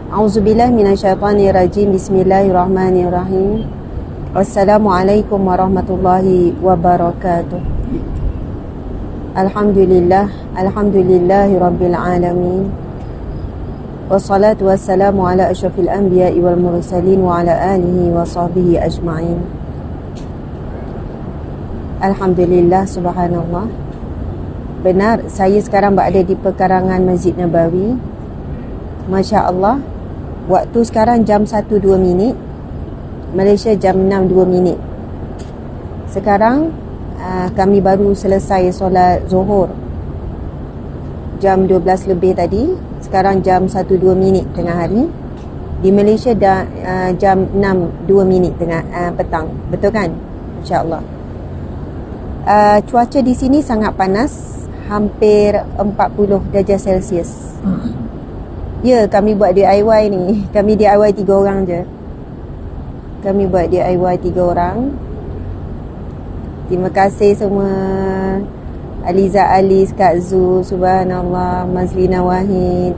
A'udzubillahi minasyaitonirrajim. Bismillahirrahmanirrahim. Wassalamualaikum warahmatullahi wabarakatuh. Alhamdulillahi rabbil alamin. Wassalatu wassalamu ala asyrafil anbiya'i wal mursalin wa ala alihi wa sahbihi ajma'in. Alhamdulillah, subhanallah. Benar, saya sekarang berada di pekarangan Masjid Nabawi. Masya Allah. Waktu sekarang jam 1.02, Malaysia jam 6.02. Sekarang kami baru selesai solat Zuhur jam 12 lebih tadi. Sekarang jam 1.02 tengah hari. Di Malaysia dah jam 6.02 tengah petang. Betul kan? InsyaAllah. Cuaca di sini sangat panas, hampir 40 darjah Celsius. Ya, kami buat DIY ni. Kami DIY 3 orang je. Kami buat DIY 3 orang. Terima kasih semua. Aliza Alis, Kak Zu, subhanallah, Mazlina Wahid,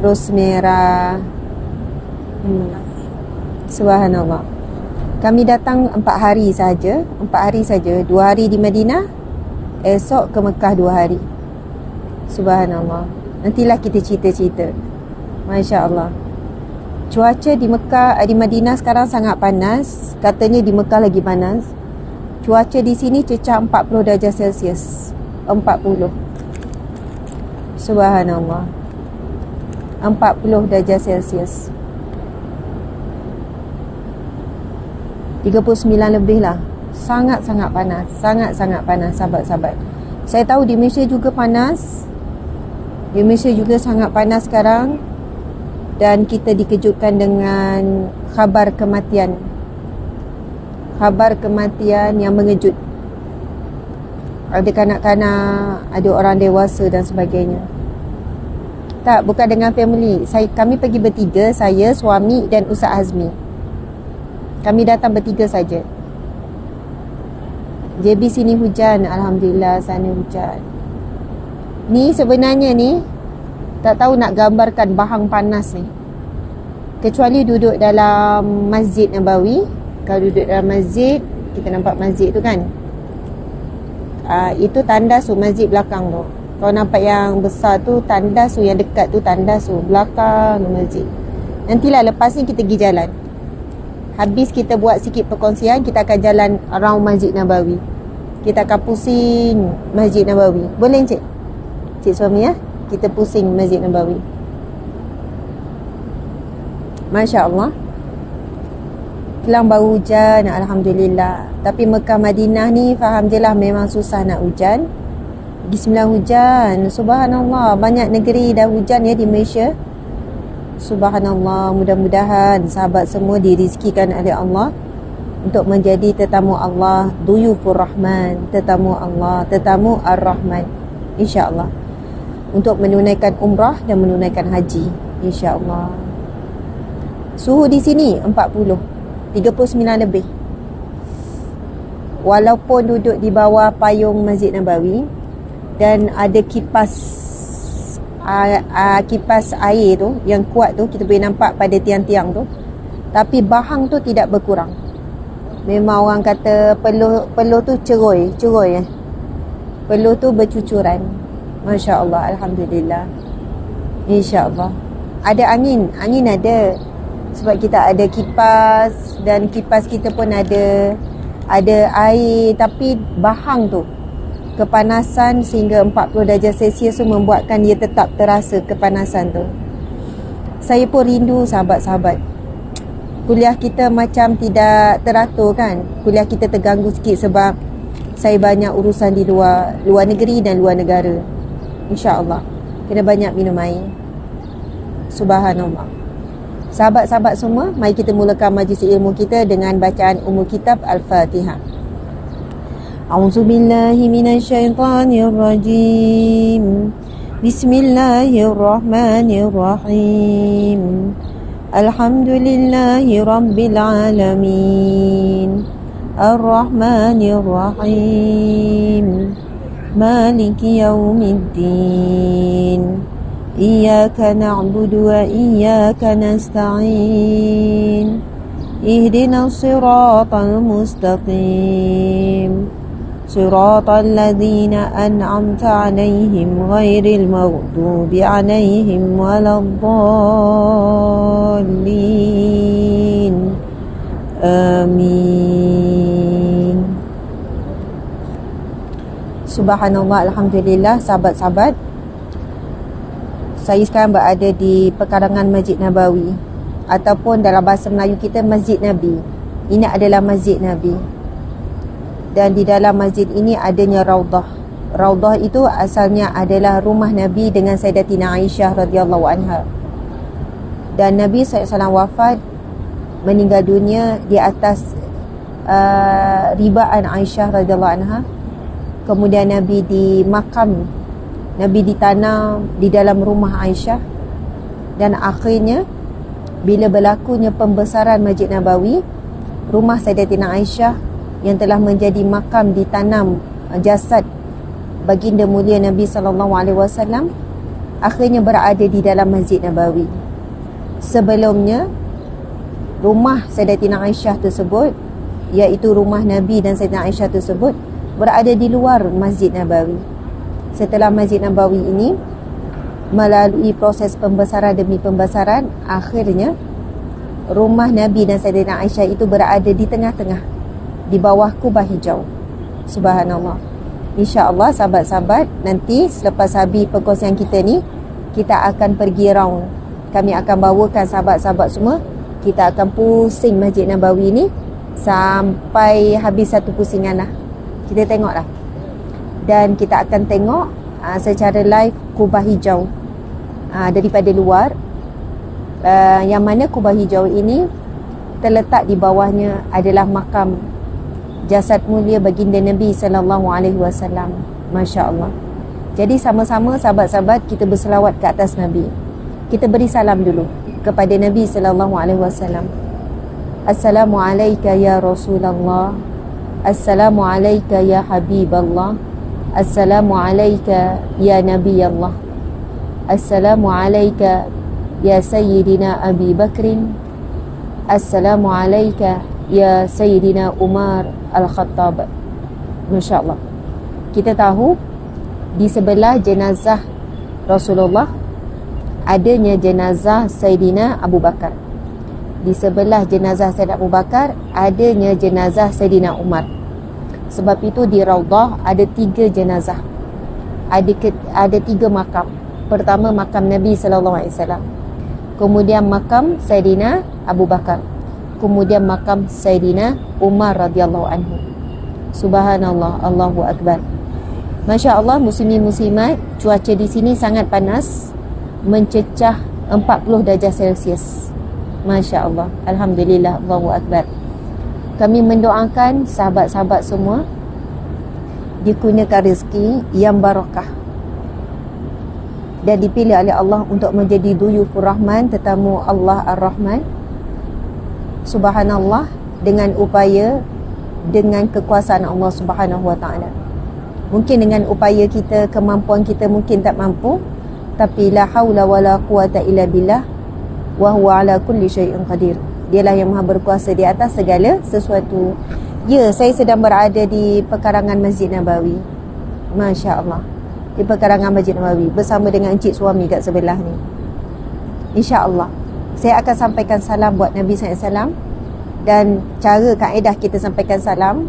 Rosmera. Subhanallah. Kami datang 4 hari saja. 4 hari saja. 2 hari di Madinah, esok ke Mekah 2 hari. Subhanallah. Nantilah kita cerita-cerita. Masya Allah. Cuaca di Mekah, di Madinah sekarang sangat panas. Katanya di Mekah lagi panas. Cuaca di sini cecah 40 darjah Celsius. 40. Subhanallah. 40 darjah Celsius. 39 lebih lah. Sangat-sangat panas. Sangat-sangat panas, sahabat-sahabat. Saya tahu di Malaysia juga panas. Di Malaysia juga sangat panas sekarang. Dan kita dikejutkan dengan khabar kematian. Khabar kematian yang mengejut. Ada kanak-kanak, ada orang dewasa dan sebagainya. Tak, bukan dengan family. Kami pergi bertiga, saya, suami dan Ustaz Azmi. Kami datang bertiga saja. JB sini hujan, alhamdulillah, sana hujan. Ni sebenarnya ni tak tahu nak gambarkan bahang panas ni. Kecuali duduk dalam Masjid Nabawi. Kalau duduk dalam masjid, kita nampak masjid tu kan. Itu tandas tu, masjid belakang tu. Kalau nampak yang besar tu, tandas tu, yang dekat tu tandas tu, belakang masjid. Nantilah lepas ni kita pergi jalan. Habis kita buat sikit perkongsian, kita akan jalan around Masjid Nabawi. Kita akan pusing Masjid Nabawi. Boleh Encik? Cik suami ya? Kita pusing Masjid Nabawi. Masya Allah. Kelang baru hujan, alhamdulillah. Tapi Mekah Madinah ni faham je lah, memang susah nak hujan. Bismillah hujan. Subhanallah, banyak negeri dah hujan ya di Malaysia. Subhanallah, mudah-mudahan sahabat semua dirizkikan oleh Allah untuk menjadi tetamu Allah, duyufur Rahman, tetamu Allah, tetamu Ar-Rahman, insya-Allah. Untuk menunaikan umrah dan menunaikan haji, insya-Allah. Suhu di sini 40, 39 lebih. Walaupun duduk di bawah payung Masjid Nabawi dan ada kipas air tu yang kuat tu, kita boleh nampak pada tiang-tiang tu, tapi bahang tu tidak berkurang. Memang orang kata peluh tu ceroy peluh tu bercucuran. Masya Allah, alhamdulillah, insya-Allah. Ada angin ada, sebab kita ada kipas, dan kipas kita pun ada air, tapi bahang tu, kepanasan sehingga 40 darjah Celsius tu membuatkan dia tetap terasa kepanasan tu. Saya pun rindu sahabat-sahabat. Kuliah kita macam tidak teratur kan. Kuliah kita terganggu sikit sebab saya banyak urusan di luar negeri dan luar negara. InsyaAllah kena banyak minum air. Subhanallah. Sahabat-sahabat semua, mari kita mulakan majlis ilmu kita dengan bacaan Ummul Kitab Al-Fatihah. A'udzubillahi minasyaitonirrajim. Bismillahirrahmanirrahim. Alhamdulillahi rabbil alamin. Ar-Rahmanirrahim. Maliki yaumiddin. إياك نعبد وإياك نستعين اهدنا الصراط المستقيم صراط الذين أنعمت عليهم غير المغضوب عليهم ولا الضالين آمين. Subhanallah, Alhamdulillah, sahabat-sahabat, saya sekarang berada di pekarangan Masjid Nabawi, ataupun dalam bahasa Melayu kita Masjid Nabi. Ini adalah Masjid Nabi, dan di dalam masjid ini adanya Raudah. Raudah itu asalnya adalah rumah Nabi dengan Sayyidatina Aisyah radhiyallahu anha. Dan Nabi SAW wafat, meninggal dunia di atas ribaan Aisyah radhiyallahu anha. Kemudian Nabi dimakam, Nabi ditanam di dalam rumah Aisyah. Dan akhirnya bila berlakunya pembesaran Masjid Nabawi, rumah Sayyidatina Aisyah yang telah menjadi makam ditanam jasad baginda mulia Nabi SAW, akhirnya berada di dalam Masjid Nabawi. Sebelumnya rumah Sayyidatina Aisyah tersebut, iaitu rumah Nabi dan Sayyidatina Aisyah tersebut, berada di luar Masjid Nabawi. Setelah Masjid Nabawi ini melalui proses pembesaran demi pembesaran, akhirnya rumah Nabi dan Sayyidatina Aisyah itu berada di tengah-tengah, di bawah kubah hijau. Subhanallah. InsyaAllah sahabat-sahabat, nanti selepas habis perkongsian kita ni, kita akan pergi round. Kami akan bawakan sahabat-sahabat semua, kita akan pusing Masjid Nabawi ni sampai habis satu pusingan lah. Kita tengoklah. Dan kita akan tengok secara live kubah hijau daripada luar, yang mana kubah hijau ini terletak di bawahnya adalah makam jasad mulia baginda Nabi SAW. Masya Allah. Jadi sama-sama sahabat-sahabat kita berselawat ke atas Nabi. Kita beri salam dulu kepada Nabi SAW. Assalamualaikum ya Rasulullah. Assalamualaikum ya Habiballah. Assalamualaikum ya Nabi Allah. Assalamualaikum ya Sayyidina Abi Bakrin. Assalamualaikum ya Sayyidina Umar Al-Khattab. Masya Allah. Kita tahu di sebelah jenazah Rasulullah adanya jenazah Sayyidina Abu Bakar. Di sebelah jenazah Sayyidina Abu Bakar adanya jenazah Sayyidina Umar. Sebab itu di Raudah ada 3 jenazah. Ada 3 makam. Pertama makam Nabi SAW. Kemudian makam Sayyidina Abu Bakar. Kemudian makam Sayyidina Umar radhiyallahu anhu. Subhanallah, Allahu Akbar. Masya Allah, muslimin muslimat, cuaca di sini sangat panas, mencecah 40 darjah Celsius. Masya Allah, Alhamdulillah, Allahu Akbar. Kami mendoakan sahabat-sahabat semua dikurniakan rezeki yang barakah dan dipilih oleh Allah untuk menjadi duyufur Rahman, tetamu Allah Ar-Rahman. Subhanallah, dengan upaya, dengan kekuasaan Allah Subhanahu Wa Taala. Mungkin dengan upaya kita, kemampuan kita mungkin tak mampu, tapi la haula wala quwata illa billah wa huwa ala kulli syai'in qadir. Dialah yang maha berkuasa di atas segala sesuatu. Ya, saya sedang berada di pekarangan Masjid Nabawi. Masya Allah. Di pekarangan Masjid Nabawi bersama dengan encik suami kat sebelah ni. InsyaAllah saya akan sampaikan salam buat Nabi SAW. Dan cara kaedah kita sampaikan salam,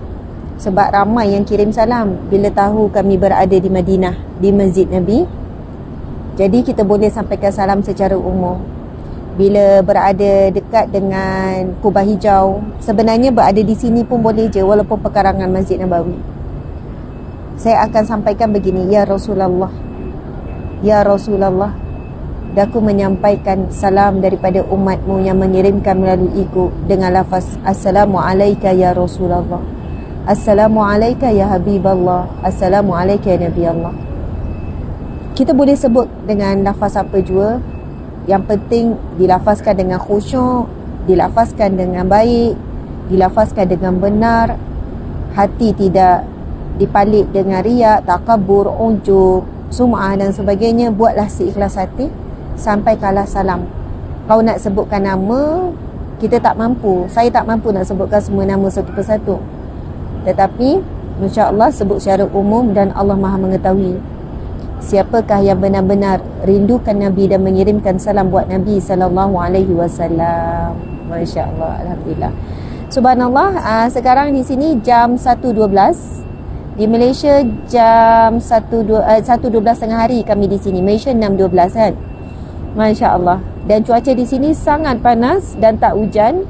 sebab ramai yang kirim salam bila tahu kami berada di Madinah, di Masjid Nabi. Jadi kita boleh sampaikan salam secara umum. Bila berada dekat dengan kubah hijau, sebenarnya berada di sini pun boleh je, walaupun pekarangan Masjid Nabawi. Saya akan sampaikan begini, ya Rasulullah, ya Rasulullah, daku menyampaikan salam daripada umatmu yang mengirimkan melaluiku dengan lafaz Assalamualaikum ya Rasulullah, Assalamualaikum ya Habiballah, Assalamualaikum ya Nabi Allah. Kita boleh sebut dengan lafaz apa jua, yang penting dilafazkan dengan khusyuk, dilafazkan dengan baik, dilafazkan dengan benar, hati tidak dipalik dengan riak, takabur, ujub, sum'ah dan sebagainya, buatlah seikhlas hati sampai kalah salam. Kau nak sebutkan nama, kita tak mampu, saya tak mampu nak sebutkan semua nama satu persatu, tetapi insya-Allah sebut secara umum dan Allah Maha mengetahui siapakah yang benar-benar rindukan Nabi dan mengirimkan salam buat Nabi sallallahu alaihi wasallam. Masya-Allah, alhamdulillah. Subhanallah, sekarang di sini jam 1.12. Di Malaysia jam 1.12 tengah hari kami di sini. Malaysia 6.12 kan. Masya-Allah. Dan cuaca di sini sangat panas dan tak hujan,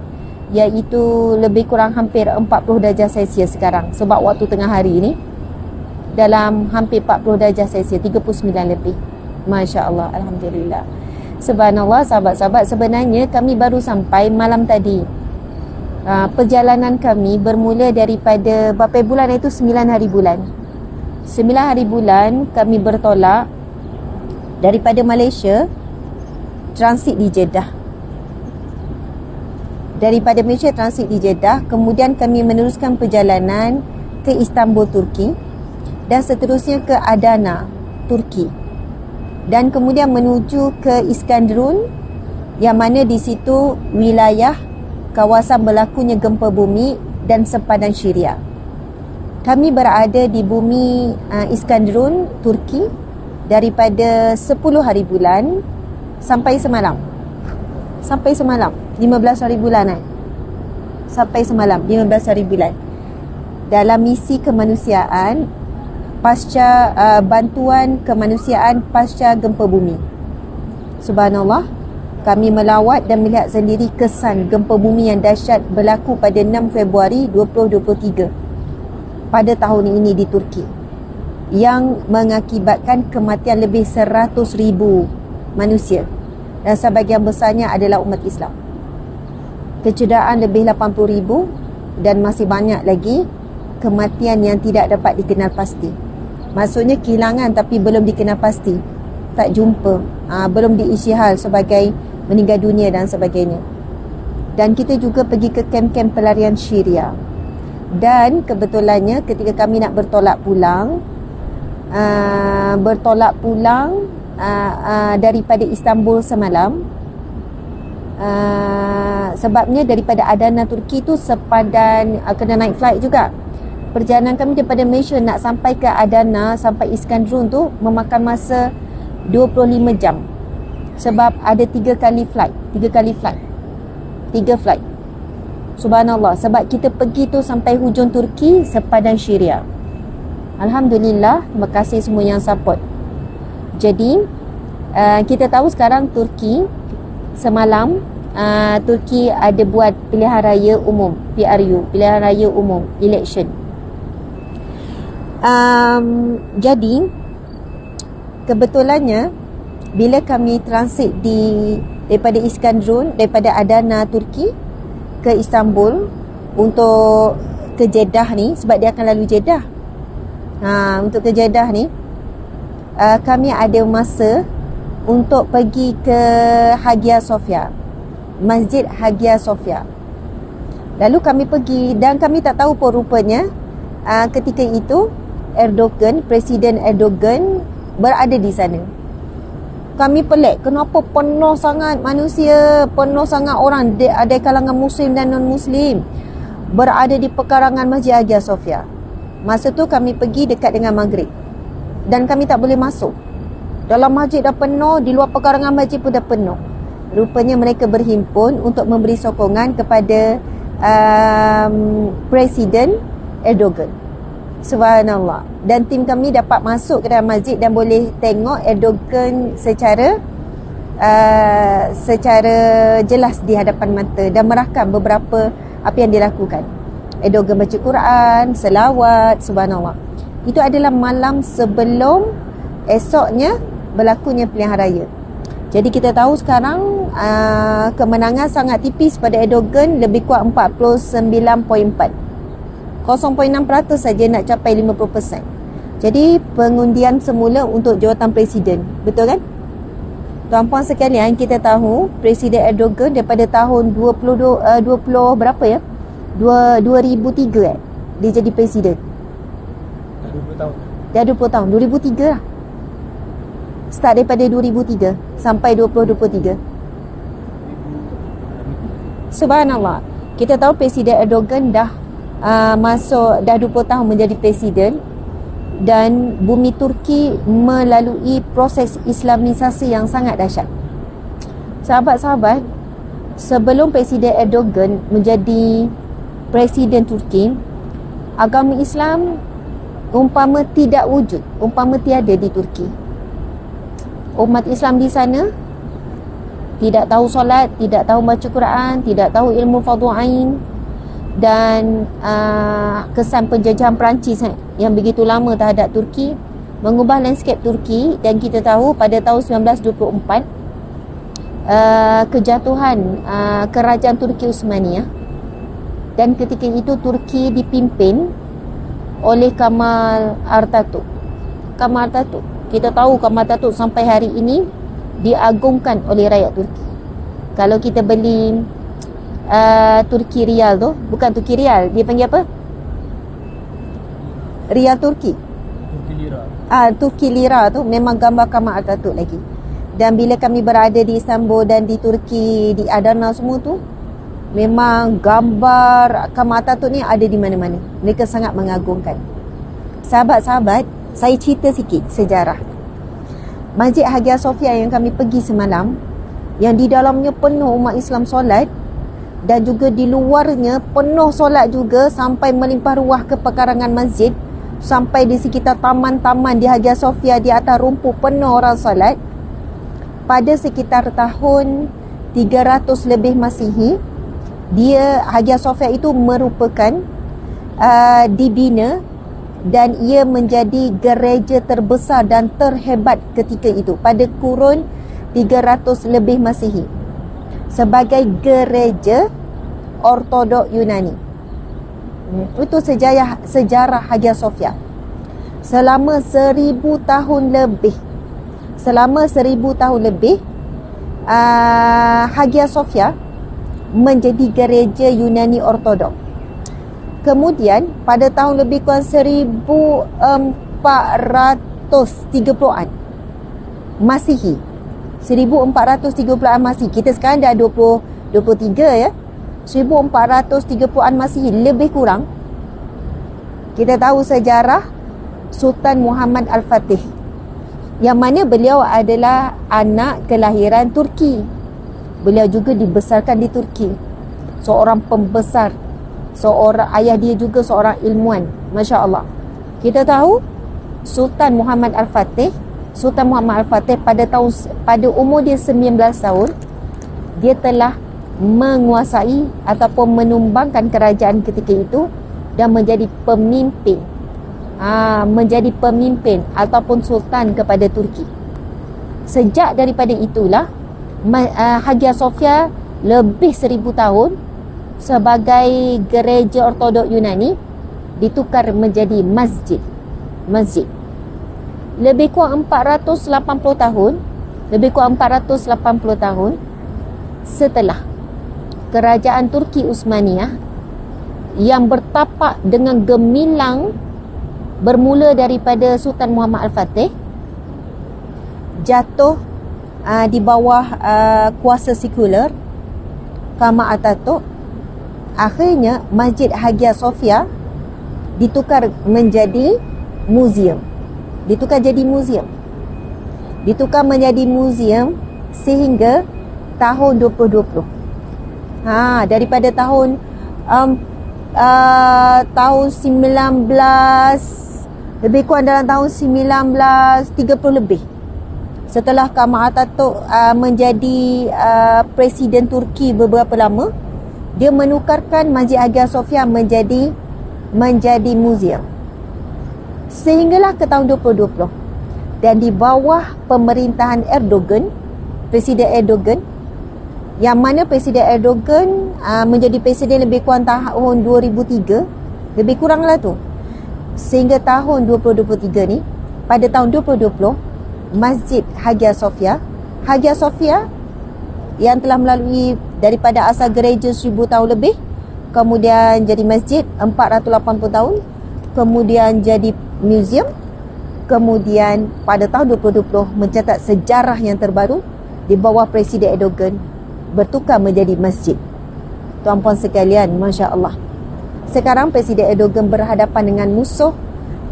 iaitu lebih kurang hampir 40 darjah Celsius sekarang sebab waktu tengah hari ni dalam hampir 40 darjah Celsius, 39 lebih. Masya-Allah, alhamdulillah. Subhanallah, sahabat-sahabat, sebenarnya kami baru sampai malam tadi. Perjalanan kami bermula daripada berapa bulan itu? 9 hari bulan. 9 hari bulan kami bertolak daripada Malaysia, transit di Jeddah. Daripada Malaysia transit di Jeddah, kemudian kami meneruskan perjalanan ke Istanbul, Turki, dan seterusnya ke Adana, Turki, dan kemudian menuju ke Iskenderun, yang mana di situ wilayah kawasan berlakunya gempa bumi dan sempadan Syria. Kami berada di bumi Iskenderun, Turki daripada 10 hari bulan sampai semalam. 15 hari bulan sampai semalam 15 hari bulan dalam misi kemanusiaan pasca bantuan kemanusiaan pasca gempa bumi. Subhanallah, kami melawat dan melihat sendiri kesan gempa bumi yang dahsyat berlaku pada 6 Februari 2023 pada tahun ini di Turki, yang mengakibatkan kematian lebih 100,000 manusia, dan sebahagian besarnya adalah umat Islam. Kecederaan lebih 80,000 dan masih banyak lagi kematian yang tidak dapat dikenal pasti. Maksudnya kehilangan tapi belum dikenal pasti, tak jumpa, belum diisytihar sebagai meninggal dunia dan sebagainya. Dan kita juga pergi ke kem-kem pelarian Syria. Dan kebetulannya ketika kami nak bertolak pulang daripada Istanbul semalam, sebabnya daripada Adana, Turki tu sepadan kena naik flight juga. Perjalanan kami daripada Malaysia nak sampai ke Adana, sampai Iskenderun tu memakan masa 25 jam. Sebab ada 3 flight. Subhanallah, sebab kita pergi tu sampai hujung Turki, sepadan Syria. Alhamdulillah, terima kasih semua yang support. Jadi kita tahu sekarang Turki semalam Turki ada buat pilihan raya umum, PRU, pilihan raya umum, election. Jadi kebetulannya bila kami transit daripada Iskenderun, daripada Adana, Turki ke Istanbul untuk ke Jeddah ni, sebab dia akan lalu Jeddah. Untuk ke Jeddah ni kami ada masa untuk pergi ke Hagia Sophia, Masjid Hagia Sophia. Lalu kami pergi dan kami tak tahu pun rupanya ketika itu Presiden Erdogan berada di sana. Kami pelik, kenapa penuh sangat manusia, penuh sangat orang, ada kalangan Muslim dan non-Muslim berada di pekarangan Masjid Hagia Sophia. Masa tu kami pergi dekat dengan maghrib dan kami tak boleh masuk. Dalam masjid dah penuh, di luar pekarangan masjid pun dah penuh. Rupanya mereka berhimpun untuk memberi sokongan kepada Presiden Erdogan. Subhanallah. Dan tim kami dapat masuk ke dalam masjid dan boleh tengok Erdogan secara jelas di hadapan mata dan merakam beberapa apa yang dilakukan. Erdogan baca Quran, selawat, subhanallah. Itu adalah malam sebelum esoknya berlakunya pilihan raya. Jadi kita tahu sekarang kemenangan sangat tipis pada Erdogan, lebih kurang 49.4. 0.6% saja nak capai 50%. Jadi pengundian semula untuk jawatan presiden, betul kan? Tuan-puan sekalian, kita tahu Presiden Erdogan daripada tahun 20 berapa ya? 2003 dia jadi presiden. Dah 20 tahun. 2003 lah. Start daripada 2003 sampai 2023. Subhanallah. Kita tahu Presiden Erdogan dah masuk dah 20 tahun menjadi presiden, dan bumi Turki melalui proses Islamisasi yang sangat dahsyat. Sahabat-sahabat, sebelum Presiden Erdogan menjadi presiden Turki, agama Islam umpama tidak wujud, umpama tiada di Turki. Umat Islam di sana tidak tahu solat, tidak tahu baca Quran, tidak tahu ilmu fardhu ain, dan kesan penjajahan Perancis yang begitu lama terhadap Turki mengubah landscape Turki. Dan kita tahu pada tahun 1924 kejatuhan kerajaan Turki Uthmaniyah, dan ketika itu Turki dipimpin oleh Kemal Atatürk. Kemal Atatürk, kita tahu Kemal Atatürk sampai hari ini diagungkan oleh rakyat Turki. Kalau kita beli Turki Rial tu, bukan Turki Rial, dia panggil apa? Rial Turki. Turki Lira. Turki Lira tu memang gambar Kemal Atatürk lagi. Dan bila kami berada di Istanbul dan di Turki, di Adana semua tu, memang gambar Kemal Atatürk ni ada di mana-mana. Mereka sangat mengagungkan. Sahabat-sahabat, saya cerita sikit sejarah Masjid Hagia Sophia yang kami pergi semalam, yang di dalamnya penuh umat Islam solat, dan juga di luarnya penuh solat juga sampai melimpah ruah ke pekarangan masjid, sampai di sekitar taman-taman di Hagia Sophia, di atas rumput penuh orang solat. Pada sekitar tahun 300 lebih Masihi, dia Hagia Sophia itu merupakan dibina, dan ia menjadi gereja terbesar dan terhebat ketika itu pada kurun 300 lebih Masihi sebagai gereja Ortodok Yunani. Itu sejarah Hagia Sophia. Selama 1000 tahun lebih, Hagia Sophia menjadi gereja Yunani Ortodok. Kemudian pada tahun lebih kurang 1430-an Masihi, 1430-an Masihi, kita sekarang dah 2023 ya, 1430-an Masihi lebih kurang, kita tahu sejarah Sultan Muhammad Al-Fatih, yang mana beliau adalah anak kelahiran Turki. Beliau juga dibesarkan di Turki, seorang pembesar, seorang ayah dia juga seorang ilmuwan, Masya Allah. Kita tahu Sultan Muhammad Al-Fatih pada umur dia 19 tahun, dia telah menguasai ataupun menumbangkan kerajaan ketika itu dan menjadi pemimpin ataupun sultan kepada Turki. Sejak daripada itulah Hagia Sophia lebih 1000 tahun sebagai gereja Ortodok Yunani ditukar menjadi masjid. Lebih kurang 480 tahun setelah kerajaan Turki Uthmaniyah yang bertapak dengan gemilang bermula daripada Sultan Muhammad Al-Fatih jatuh di bawah kuasa sekular Kemal Atatürk. Akhirnya Masjid Hagia Sophia ditukar menjadi muzium. Ditukar menjadi muzium sehingga tahun 2020. Daripada tahun 19 lebih kurang dalam tahun 1930 lebih, setelah Kemal Atatürk menjadi presiden Turki beberapa lama, dia menukarkan Masjid Hagia Sophia menjadi muzium sehinggalah ke tahun 2020. Dan di bawah pemerintahan Presiden Erdogan, yang mana Presiden Erdogan menjadi presiden lebih kurang tahun 2003, lebih kurang lah tu, sehingga tahun 2023 ni. Pada tahun 2020, Masjid Hagia Sophia yang telah melalui daripada asal gereja 1000 tahun lebih, kemudian jadi masjid 480 tahun, kemudian jadi muzium, kemudian pada tahun 2020 mencatat sejarah yang terbaru di bawah Presiden Erdogan bertukar menjadi masjid. Tuan-puan sekalian, Masya Allah. Sekarang Presiden Erdogan berhadapan dengan musuh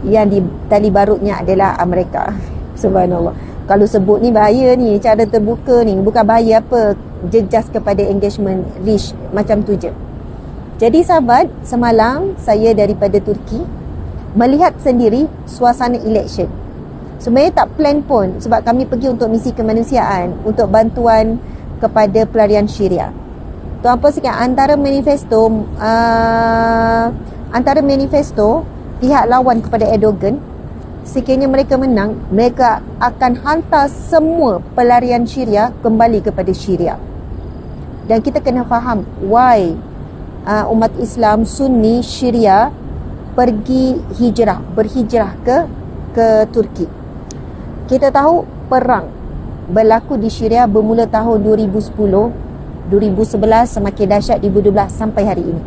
yang di tali barutnya adalah Amerika. Subhanallah. Kalau sebut ni bahaya ni, cara terbuka ni. Bukan bahaya apa, jejas kepada engagement reach, macam tu je. Jadi sahabat, semalam saya daripada Turki melihat sendiri suasana election. Sebenarnya tak plan pun, sebab kami pergi untuk misi kemanusiaan, untuk bantuan kepada pelarian Syria. Tuan-puan sekalian, antara manifesto pihak lawan kepada Erdogan, sekiranya mereka menang, mereka akan hantar semua pelarian Syria kembali kepada Syria. Dan kita kena faham why umat Islam Sunni Syria berhijrah ke Turki. Kita tahu perang berlaku di Syria bermula tahun 2010, 2011 semakin dahsyat 2012 sampai hari ini.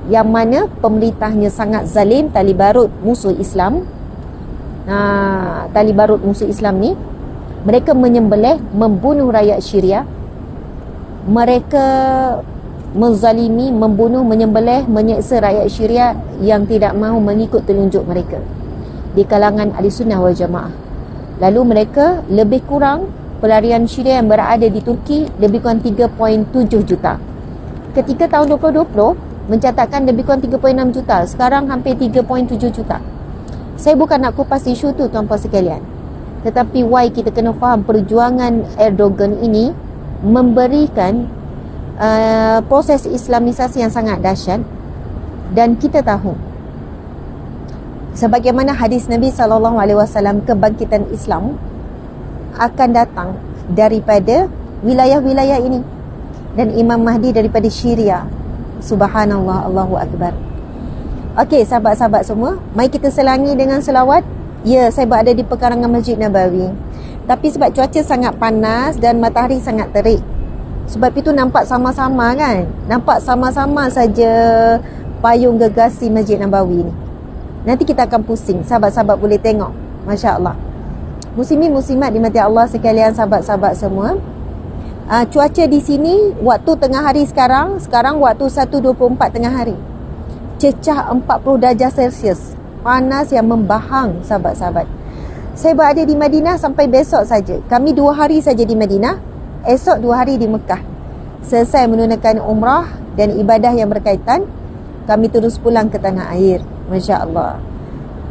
Yang mana pemerintahnya sangat zalim, tali barut musuh Islam. Tali barut musuh Islam ni, mereka menyembelih, membunuh rakyat Syria. Mereka menzalimi, membunuh, menyembelih, menyeksa rakyat Syria yang tidak mahu mengikut telunjuk mereka di kalangan Ahli Sunnah wal Jamaah. Lalu mereka lebih kurang pelarian Syria yang berada di Turki lebih kurang 3.7 juta. Ketika tahun 2020 mencatatkan lebih kurang 3.6 juta, sekarang hampir 3.7 juta. Saya bukan nak kupas isu tu tuan-puan sekalian, tetapi why kita kena faham perjuangan Erdogan ini memberikan proses Islamisasi yang sangat dahsyat. Dan kita tahu sebagaimana hadis Nabi SAW, kebangkitan Islam akan datang daripada wilayah-wilayah ini, dan Imam Mahdi daripada Syria. Subhanallah, Allahu Akbar. Okey, sahabat-sahabat semua, mari kita selangi dengan selawat. Ya, saya berada di pekarangan Masjid Nabawi, tapi sebab cuaca sangat panas dan matahari sangat terik, sebab itu nampak sama-sama kan, nampak sama-sama saja payung gegasi Masjid Nabawi ni. Nanti kita akan pusing, sahabat-sahabat boleh tengok. Masya Allah. Muslimin muslimat dimati Allah sekalian, sahabat-sahabat semua. Cuaca di sini waktu tengah hari sekarang waktu 1.24 tengah hari, cecah 40 darjah Celsius, panas yang membahang, sahabat-sahabat. Saya berada di Madinah sampai besok saja. Kami 2 hari saja di Madinah, esok 2 hari di Mekah. Selesai menunaikan umrah dan ibadah yang berkaitan, kami terus pulang ke tanah air. Masya Allah.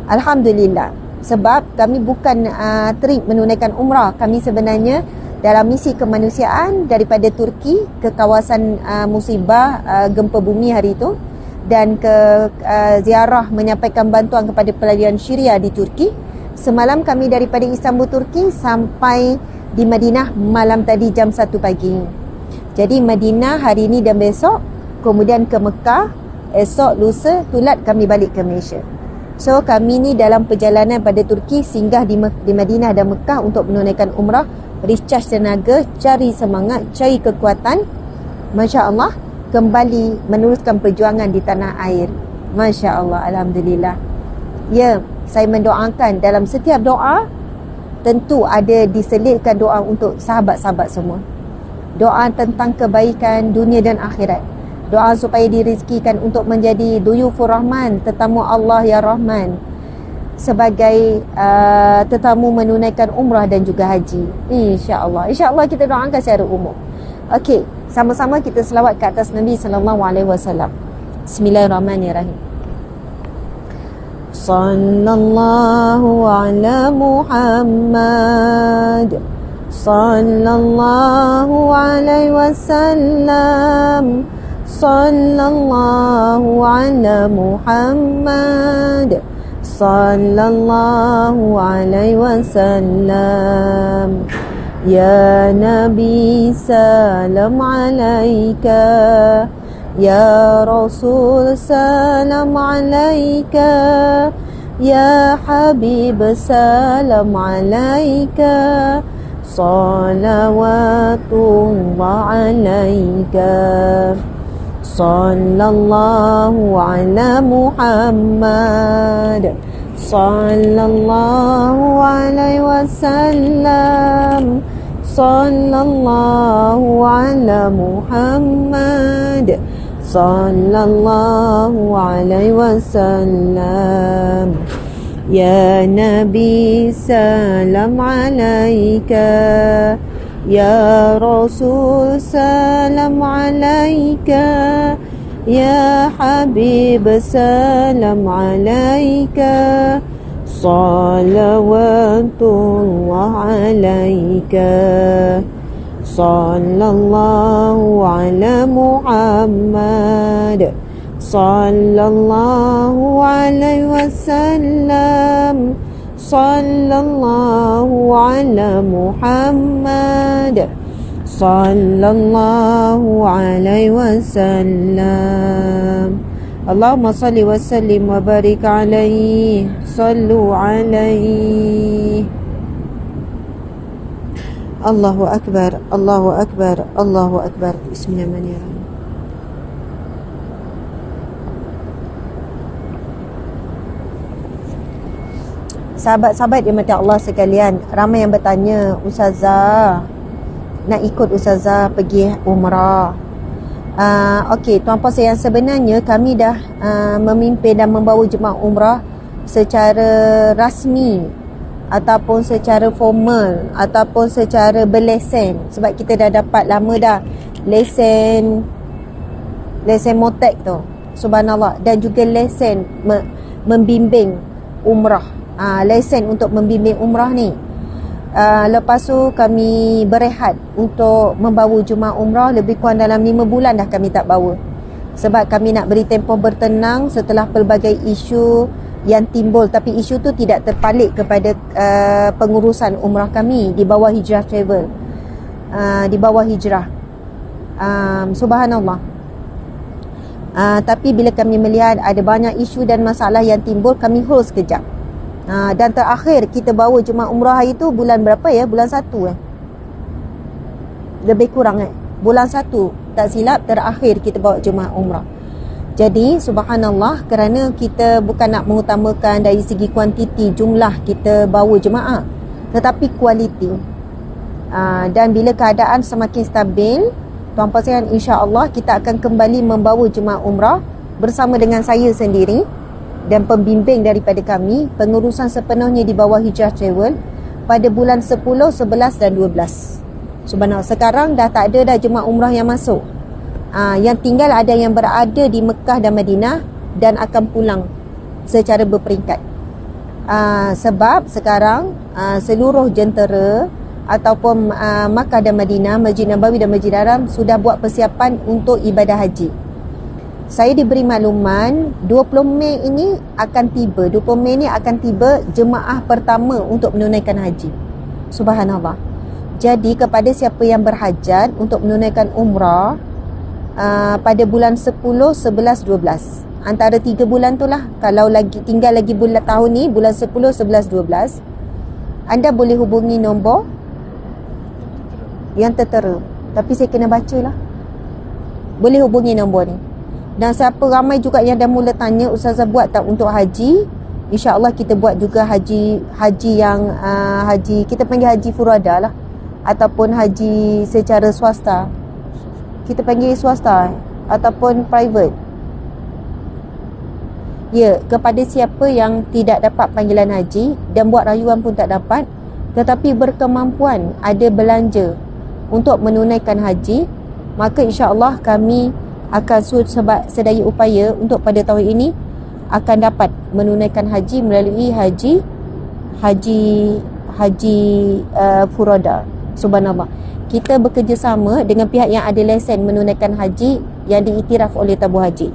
Alhamdulillah. Sebab kami bukan trip menunaikan umrah. Kami sebenarnya dalam misi kemanusiaan daripada Turki ke kawasan musibah gempa bumi hari itu, dan ke ziarah menyampaikan bantuan kepada pelarian Syria di Turki. Semalam kami daripada Istanbul, Turki sampai di Madinah malam tadi jam 1 pagi. Jadi Madinah hari ini dan besok, kemudian ke Mekah, esok lusa tulat kami balik ke Malaysia. So kami ni dalam perjalanan pada Turki, singgah di Madinah dan Mekah untuk menunaikan umrah, recharge tenaga, cari semangat, cari kekuatan, Masya Allah, kembali meneruskan perjuangan di tanah air. Masya Allah, Alhamdulillah. Ya, saya mendoakan dalam setiap doa tentu ada diselitkan doa untuk sahabat-sahabat semua. Doa tentang kebaikan dunia dan akhirat. Doa supaya dirizkikan untuk menjadi duyufur Rahman, tetamu Allah ya Rahman, sebagai tetamu menunaikan umrah dan juga haji. InsyaAllah. InsyaAllah kita doakan secara umum. Okey, sama-sama kita selawat ke atas Nabi SAW. Bismillahirrahmanirrahim. Sallallahu ala Muhammad, sallallahu alaihi wasallam, sallallahu ala Muhammad, sallallahu alaihi wasallam. Ya Nabi salam alaika, ya Rasul salam alaika, ya Habib salam alaika, salawatullah alaika, sallallahu ala Muhammad, sallallahu alaihi wasallam, sallallahu ala Muhammad, sallallahu alaihi wasallam. Ya Nabi salam alaika, ya Rasul salam alaika, ya Habib salam alaika, salawatullah alaika, sallallahu ala Muhammad, sallallahu alaihi wasallam, sallallahu ala Muhammad, sallallahu alaihi wasallam. Allahumma salli wa sallim wa barik alaihi, sallu alaihi. Allahu akbar, Allahu akbar, Allahu akbar. Bismillahirrahmanirrahim. Sahabat-sahabat yang mati Allah sekalian, ramai yang bertanya, Ustazah, nak ikut Ustazah pergi umrah. Okey, tuan-puan yang sebenarnya kami dah memimpin dan membawa jemaah umrah secara rasmi ataupun secara formal ataupun secara berlesen, sebab kita dah dapat lama dah lesen motek tu, subhanallah, dan juga lesen membimbing umrah. Lesen untuk membimbing umrah ni. Lepas tu kami berehat untuk membawa jemaah umrah. Lebih kurang dalam 5 bulan dah kami tak bawa, sebab kami nak beri tempoh bertenang setelah pelbagai isu yang timbul. Tapi isu tu tidak terpalit kepada pengurusan umrah kami di bawah Hijrah Travel, di bawah Hijrah. Subhanallah. Tapi bila kami melihat ada banyak isu dan masalah yang timbul, kami hold sekejap. Dan terakhir kita bawa jemaah umrah itu bulan berapa ya? Bulan 1 lebih kurang bulan 1 tak silap, terakhir kita bawa jemaah umrah. Jadi subhanallah, kerana kita bukan nak mengutamakan dari segi kuantiti jumlah kita bawa jemaah, tetapi kualiti. Dan bila keadaan semakin stabil, tuan-puan sekalian, insya-Allah kita akan kembali membawa jemaah umrah bersama dengan saya sendiri dan pembimbing daripada kami, pengurusan sepenuhnya di bawah Hijrah Travel pada bulan 10, 11 dan 12. Subhanallah, sekarang dah tak ada dah jemaah umrah yang masuk. Yang tinggal ada yang berada di Mekah dan Madinah dan akan pulang secara berperingkat. Sebab sekarang seluruh jentera ataupun Makkah dan Madinah, Masjid Nabawi dan Masjid Haram sudah buat persiapan untuk ibadah haji. Saya diberi makluman 20 Mei ini akan tiba. 20 Mei ini akan tiba jemaah pertama untuk menunaikan haji. Subhanallah. Jadi kepada siapa yang berhajat untuk menunaikan umrah pada bulan 10, 11, 12, antara 3 bulan tu lah. Kalau lagi tinggal lagi bulan tahun ni, bulan 10, 11, 12, anda boleh hubungi nombor yang tertera. Tapi saya kena baca lah. Boleh hubungi nombor ni. Dan siapa ramai juga yang dah mula tanya, Ustazah buat tak untuk haji? InsyaAllah kita buat juga haji yang haji, kita panggil haji furada lah, ataupun haji secara swasta. Kita panggil swasta ataupun private. Ya, kepada siapa yang tidak dapat panggilan haji dan buat rayuan pun tak dapat, tetapi berkemampuan ada belanja untuk menunaikan haji, maka insya-Allah kami akan sedaya upaya untuk pada tahun ini akan dapat menunaikan haji melalui haji furada. Subhanallah. Kita bekerjasama dengan pihak yang ada lesen menunaikan haji yang diiktiraf oleh tabung haji.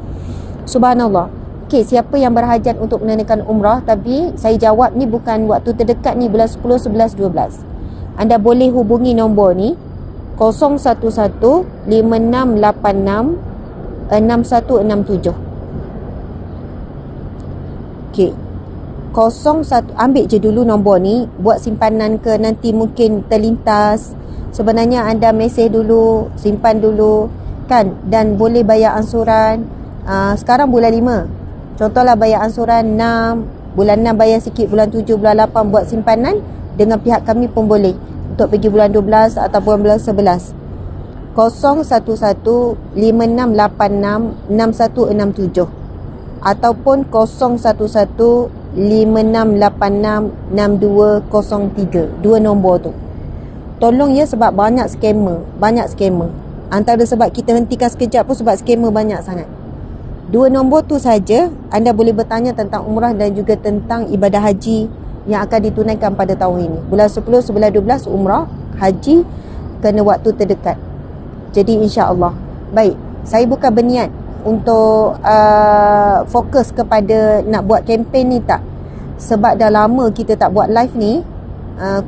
Subhanallah. Okey, siapa yang berhajat untuk menunaikan umrah, tapi saya jawab ni bukan waktu terdekat ni, bulan 10, 11, 12. Anda boleh hubungi nombor ni 011 5686 6167. Okey. 01, ambil je dulu nombor ni, buat simpanan ke nanti mungkin terlintas. Sebenarnya anda mesej dulu, simpan dulu kan, dan boleh bayar ansuran. Sekarang bulan 5. Contohlah bayar ansuran 6, Bulan 6 bayar sikit, bulan 7, bulan 8 buat simpanan. Dengan pihak kami pun boleh untuk pergi bulan 12 ataupun bulan 11. 01156866167 ataupun 01156866203. Dua nombor tu. Tolong ya, sebab banyak scammer. Antara sebab kita hentikan sekejap pun sebab scammer banyak sangat. Dua nombor tu saja anda boleh bertanya tentang umrah dan juga tentang ibadah haji yang akan ditunaikan pada tahun ini. Bulan 10, 11, 12 umrah, haji kena waktu terdekat. Jadi insya-Allah. Baik, saya bukan berniat untuk fokus kepada nak buat kempen ni tak. Sebab dah lama kita tak buat live ni.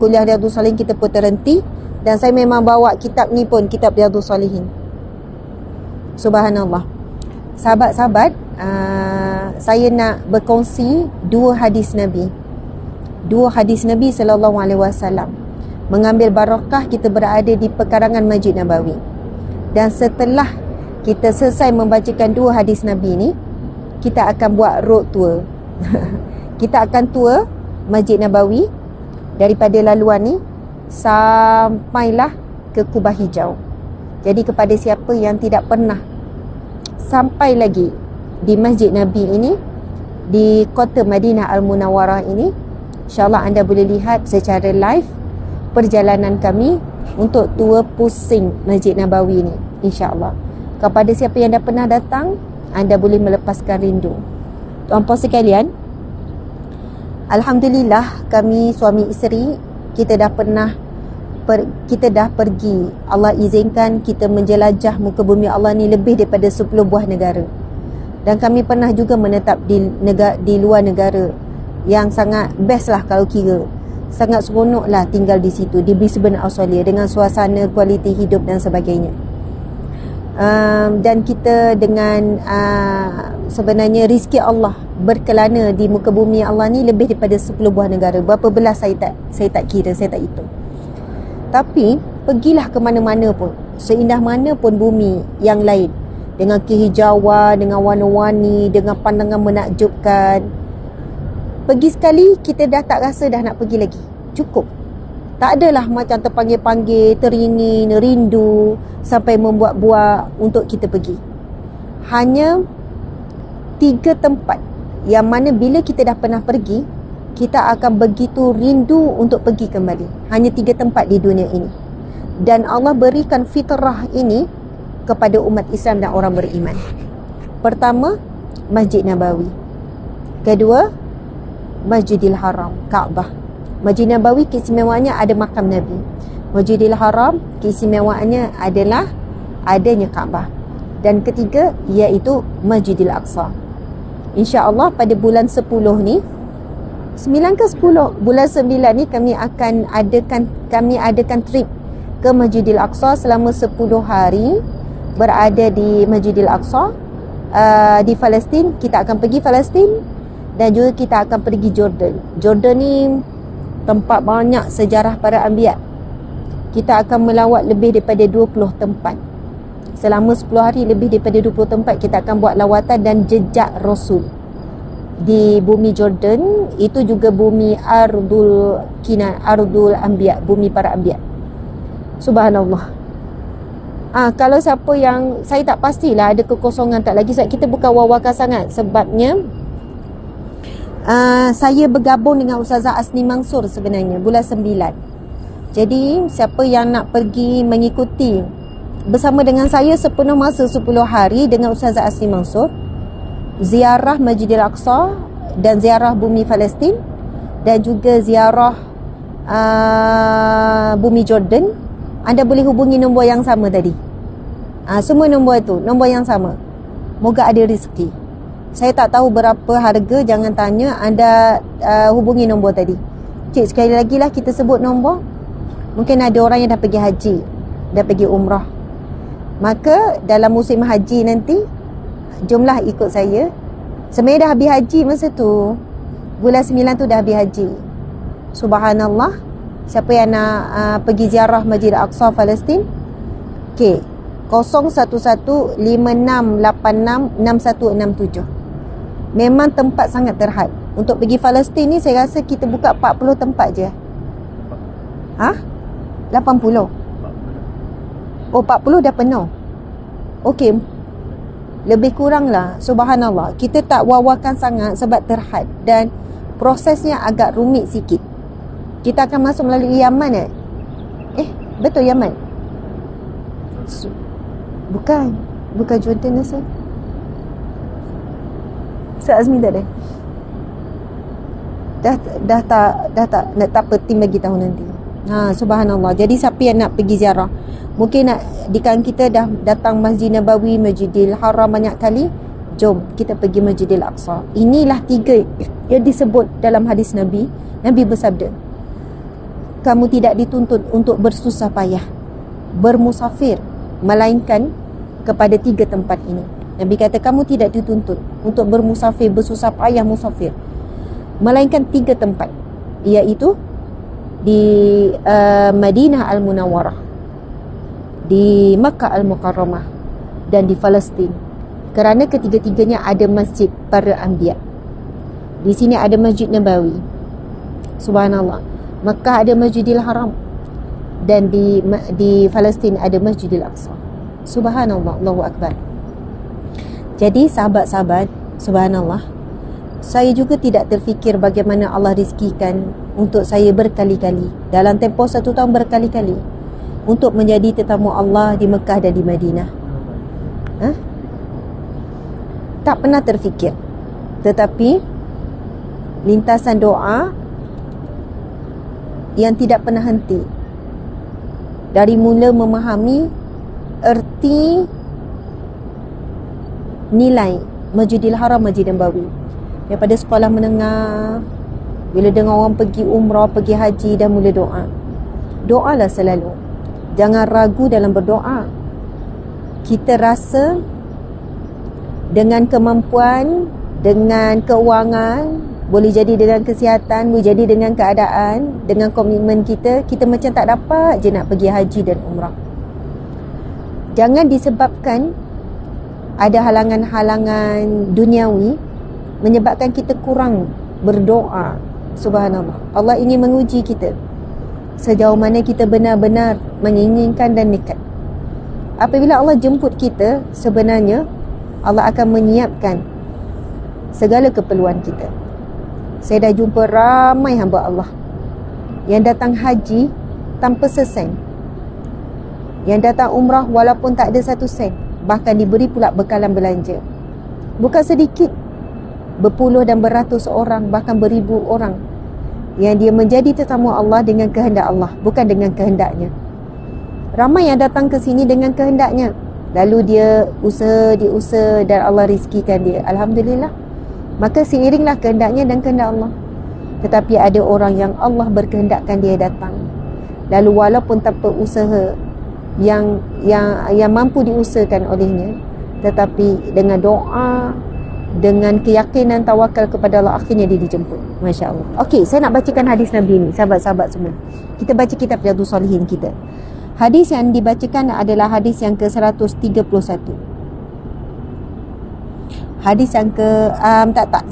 Kuliah Riyadhus Salihin kita pun terhenti. Dan saya memang bawa kitab ni pun, kitab Riyadhus Salihin. Subhanallah. Sahabat-sahabat, saya nak berkongsi dua hadis Nabi sallallahu alaihi wasallam. Mengambil barakah kita berada di pekarangan Masjid Nabawi. Dan setelah kita selesai membacakan dua hadis Nabi ni, kita akan buat road tour. Kita akan tour Masjid Nabawi daripada laluan ni sampailah ke Kubah Hijau. Jadi kepada siapa yang tidak pernah sampai lagi di Masjid Nabi ini, di kota Madinah Al-Munawwarah ini, insyaAllah anda boleh lihat secara live perjalanan kami untuk tour pusing Masjid Nabawi ini, insyaAllah. Kepada siapa yang dah pernah datang, anda boleh melepaskan rindu. Tuan-puan sekalian, alhamdulillah kami suami isteri, kita dah pergi. Allah izinkan kita menjelajah muka bumi Allah ni lebih daripada 10 buah negara. Dan kami pernah juga menetap di luar negara yang sangat best lah kalau kira. Sangat seronok lah tinggal di situ, di Brisbane, Australia, dengan suasana, kualiti hidup dan sebagainya. Dan kita dengan sebenarnya rezeki Allah berkelana di muka bumi Allah ni lebih daripada 10 buah negara. Berapa belas saya tak kira, saya tak hitung. Tapi pergilah ke mana-mana pun, seindah mana pun bumi yang lain, dengan kehijauan, dengan warna-warni, dengan pandangan menakjubkan. Pergi sekali kita dah tak rasa dah nak pergi lagi. Cukup. Tak adalah macam terpanggil-panggil, teringin, rindu sampai membuat-buat untuk kita pergi. Hanya 3 tempat yang mana bila kita dah pernah pergi, kita akan begitu rindu untuk pergi kembali. Hanya 3 tempat di dunia ini. Dan Allah berikan fitrah ini kepada umat Islam dan orang beriman. Pertama, Masjid Nabawi. Kedua, Masjidil Haram, Kaabah. Masjid Nabawi keistimewaannya ada makam Nabi. Masjidil Haram keistimewaannya adalah adanya Kaabah. Dan ketiga iaitu Masjidil Aqsa. InsyaAllah pada bulan 10 ni, 9 ke 10, bulan 9 ni kami adakan trip ke Masjidil Aqsa selama 10 hari berada di Masjidil Aqsa di Palestin. Kita akan pergi Palestin dan juga kita akan pergi Jordan. Jordan ni tempat banyak sejarah para anbiya. Kita akan melawat lebih daripada 20 tempat. Selama 10 hari lebih daripada 20 tempat kita akan buat lawatan dan jejak Rasul. Di bumi Jordan, itu juga bumi Ardul Anbiya, bumi para anbiya. Subhanallah. Kalau siapa yang, saya tak pastilah ada kekosongan tak lagi, sebab kita bukan wawakan sangat. Sebabnya saya bergabung dengan Ustazah Asni Mansur sebenarnya bulan 9. Jadi siapa yang nak pergi mengikuti bersama dengan saya sepenuh masa 10 hari dengan Ustazah Asni Mansur, ziarah Masjidil Aqsa dan ziarah bumi Palestin dan juga ziarah bumi Jordan, anda boleh hubungi nombor yang sama tadi. Semua nombor itu, nombor yang sama. Moga ada rezeki. Saya tak tahu berapa harga, jangan tanya, anda hubungi nombor tadi. Cik, sekali lagi lah kita sebut nombor. Mungkin ada orang yang dah pergi haji, dah pergi umrah. Maka dalam musim haji nanti, jomlah ikut saya. Sebenarnya dah habis haji masa tu. Bulan 9 tu dah habis haji. Subhanallah. Siapa yang nak pergi ziarah Masjid Aqsa Palestin, okay, 01156866167. Memang tempat sangat terhad. Untuk pergi Palestin ni saya rasa kita buka 40 tempat je. 80? Oh, 40 dah penuh. Okey, lebih kurang lah. Subhanallah, kita tak wawakan sangat sebab terhad dan prosesnya agak rumit sikit. Kita akan masuk melalui Yaman betul Yaman? Bukan Jordan Ustaz. Ustaz Azmi tak ada? Dah tak nak penting bagi tahun nanti. Subhanallah. Jadi siapa yang nak pergi ziarah, mungkin di kalangan kita dah datang Masjid Nabawi, Masjidil Haram banyak kali, jom kita pergi Masjidil Aqsa. Inilah 3 yang disebut dalam hadis Nabi. Nabi bersabda, kamu tidak dituntut untuk bersusah payah bermusafir melainkan kepada 3 tempat ini. Nabi kata kamu tidak dituntut untuk bermusafir, bersusah payah musafir melainkan 3 tempat, iaitu di Madinah Al-Munawwarah, di Makkah Al-Mukarramah, dan di Palestin. Kerana ketiga-tiganya ada masjid para anbiya. Di sini ada Masjid Nabawi. Subhanallah. Makkah ada Masjidil Haram, dan di Palestin ada Masjidil Aqsa. Subhanallah, Allahu Akbar. Jadi sahabat-sahabat, subhanallah, saya juga tidak terfikir bagaimana Allah rizkikan untuk saya berkali-kali, dalam tempoh 1 tahun berkali-kali, untuk menjadi tetamu Allah di Mekah dan di Madinah. Tak pernah terfikir. Tetapi lintasan doa yang tidak pernah henti, dari mula memahami erti nilai Masjidil Haram, Masjid Nabawi, daripada sekolah menengah, bila dengar orang pergi umrah, pergi haji, dah mula doa. Doalah selalu, jangan ragu dalam berdoa. Kita rasa dengan kemampuan, dengan keuangan, boleh jadi dengan kesihatan, boleh jadi dengan keadaan, dengan komitmen kita macam tak dapat je nak pergi haji dan umrah. Jangan disebabkan ada halangan-halangan duniawi menyebabkan kita kurang berdoa. Subhanallah. Allah ingin menguji kita sejauh mana kita benar-benar menginginkan dan nekat. Apabila Allah jemput kita, sebenarnya Allah akan menyiapkan segala keperluan kita. Saya dah jumpa ramai hamba Allah yang datang haji tanpa sesen, yang datang umrah walaupun tak ada 1 sen, bahkan diberi pula bekalan belanja. Bukan sedikit, berpuluh dan beratus orang, bahkan beribu orang, yang dia menjadi tetamu Allah dengan kehendak Allah, bukan dengan kehendaknya. Ramai yang datang ke sini dengan kehendaknya, lalu dia usaha dan Allah rizkikan dia, Alhamdulillah. Maka seiringlah kehendaknya dan kehendak Allah. Tetapi ada orang yang Allah berkehendakkan dia datang, lalu walaupun tanpa usaha yang mampu diusahakan olehnya, tetapi dengan doa, dengan keyakinan, tawakal kepada Allah, akhirnya dia dijemput. Masya Allah. Okey, saya nak bacakan hadis Nabi ni, sahabat-sahabat semua. Kita baca kitab Riyadhus Salihin kita. Hadis yang dibacakan adalah hadis yang ke-131. Hadis yang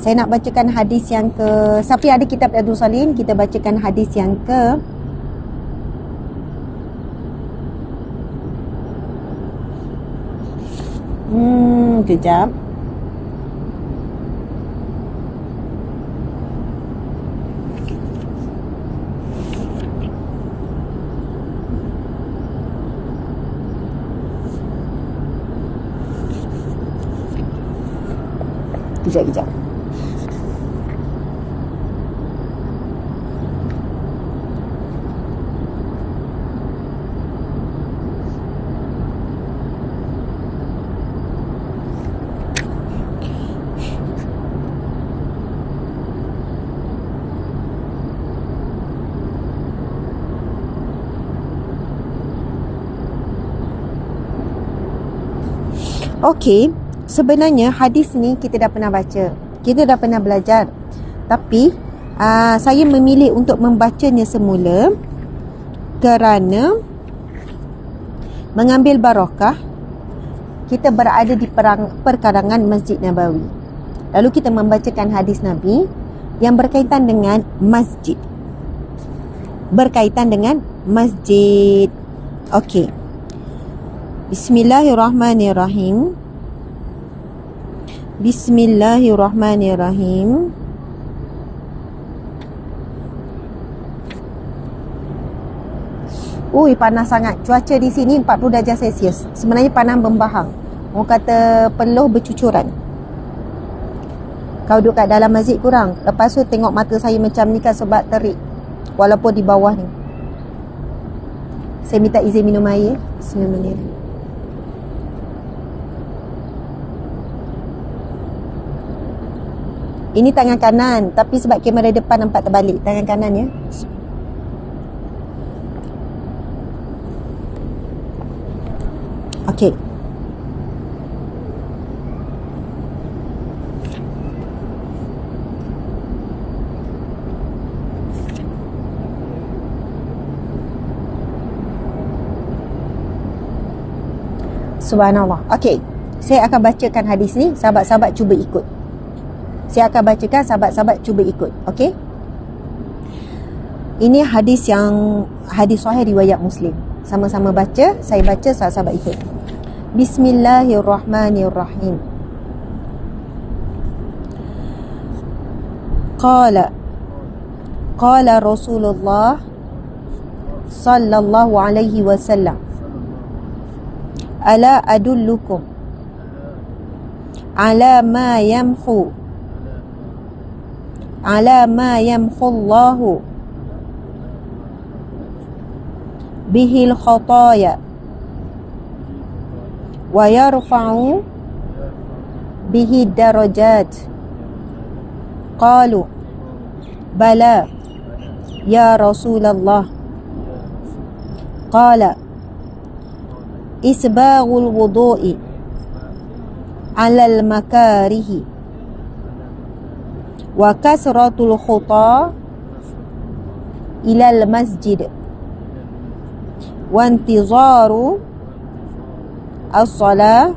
saya nak bacakan hadis yang ke, siapa yang ada kitab Riyadhus Salihin, kita bacakan hadis yang ke kejap. Kejap. Okey, sebenarnya hadis ni kita dah pernah baca, kita dah pernah belajar, tapi saya memilih untuk membacanya semula kerana mengambil barakah. Kita berada di perkarangan Masjid Nabawi, lalu kita membacakan hadis Nabi, yang berkaitan dengan masjid. Berkaitan dengan masjid. Okey. Bismillahirrahmanirrahim. Bismillahirrahmanirrahim. Ui, panas sangat. Cuaca di sini 40 darjah Celsius. Sebenarnya panas membahang. Orang kata peluh bercucuran. Kau duduk kat dalam masjid kurang. Lepas tu tengok mata saya macam ni kan sebab terik. Walaupun di bawah ni. Saya minta izin minum air. Bismillahirrahmanirrahim. Ini tangan kanan. Tapi sebab kamera depan nampak terbalik. Tangan kanan ya. Okey. Subhanallah. Okey. Saya akan bacakan hadis ni. Sahabat-sahabat cuba ikut. Saya akan bacakan, sahabat-sahabat cuba ikut. Okey? Ini hadis sahih riwayat Muslim. Sama-sama baca, saya baca, sahabat-sahabat ikut. Bismillahirrahmanirrahim. Qala Rasulullah sallallahu alaihi wasallam, ala adullukum ala ma yamhu Allahu bihil khataya wa yarfa'u bihi darajat. Qalu bala ya Rasulullah. Qala isbaghul wudu'i 'alal makarihi wa kasratul khuta ilal masjid wa intizaru as-salah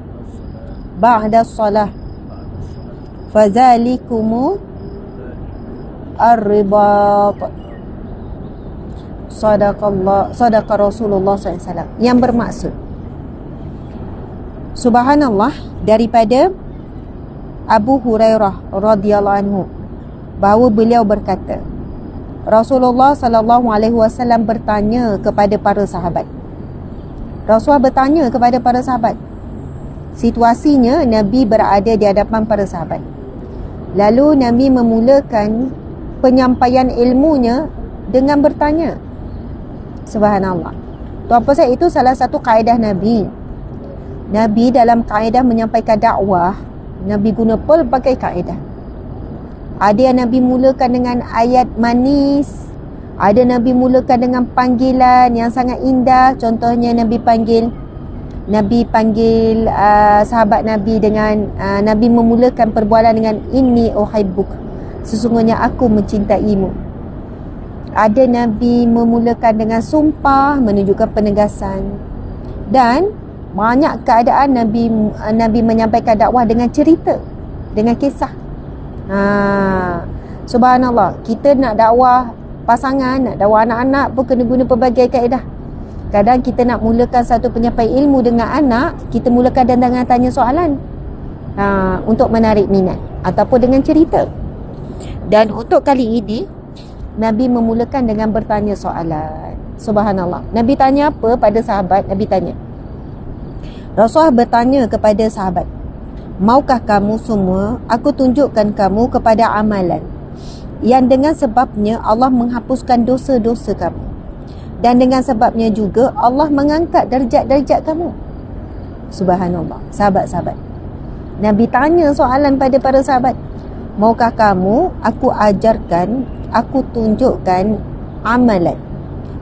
ba'da as-salah fadzalikumu ar-ribat. Sadaqa Rasulullah SAW. Yang bermaksud, subhanallah, daripada Abu Hurairah radhiyallahu anhu, bahawa beliau berkata, Rasulullah sallallahu alaihi wasallam bertanya kepada para sahabat. Rasulullah bertanya kepada para sahabat. Situasinya Nabi berada di hadapan para sahabat. Lalu Nabi memulakan penyampaian ilmunya dengan bertanya. Subhanallah. Tuan Puan, itu salah satu kaedah Nabi. Nabi dalam kaedah menyampaikan dakwah, Nabi guna pelbagai kaedah. Ada yang Nabi mulakan dengan ayat manis, ada Nabi mulakan dengan panggilan yang sangat indah. Contohnya Nabi panggil sahabat Nabi dengan Nabi memulakan perbualan dengan inni uhibbuk, sesungguhnya aku mencintaimu. Ada Nabi memulakan dengan sumpah, menunjukkan penegasan. Dan banyak keadaan Nabi menyampaikan dakwah dengan cerita, dengan kisah. Subhanallah, kita nak dakwah pasangan, nak dakwah anak-anak pun kena guna pelbagai kaedah. Kadang kita nak mulakan satu penyampaian ilmu dengan anak, kita mulakan dengan tanya soalan untuk menarik minat, ataupun dengan cerita. Dan untuk kali ini Nabi memulakan dengan bertanya soalan. Subhanallah. Nabi tanya apa pada sahabat? Nabi tanya, Rasulullah bertanya kepada sahabat, maukah kamu semua aku tunjukkan kamu kepada amalan yang dengan sebabnya Allah menghapuskan dosa-dosa kamu, dan dengan sebabnya juga Allah mengangkat darjat-darjat kamu? Subhanallah. Sahabat-sahabat, Nabi tanya soalan pada para sahabat, maukah kamu aku ajarkan, aku tunjukkan amalan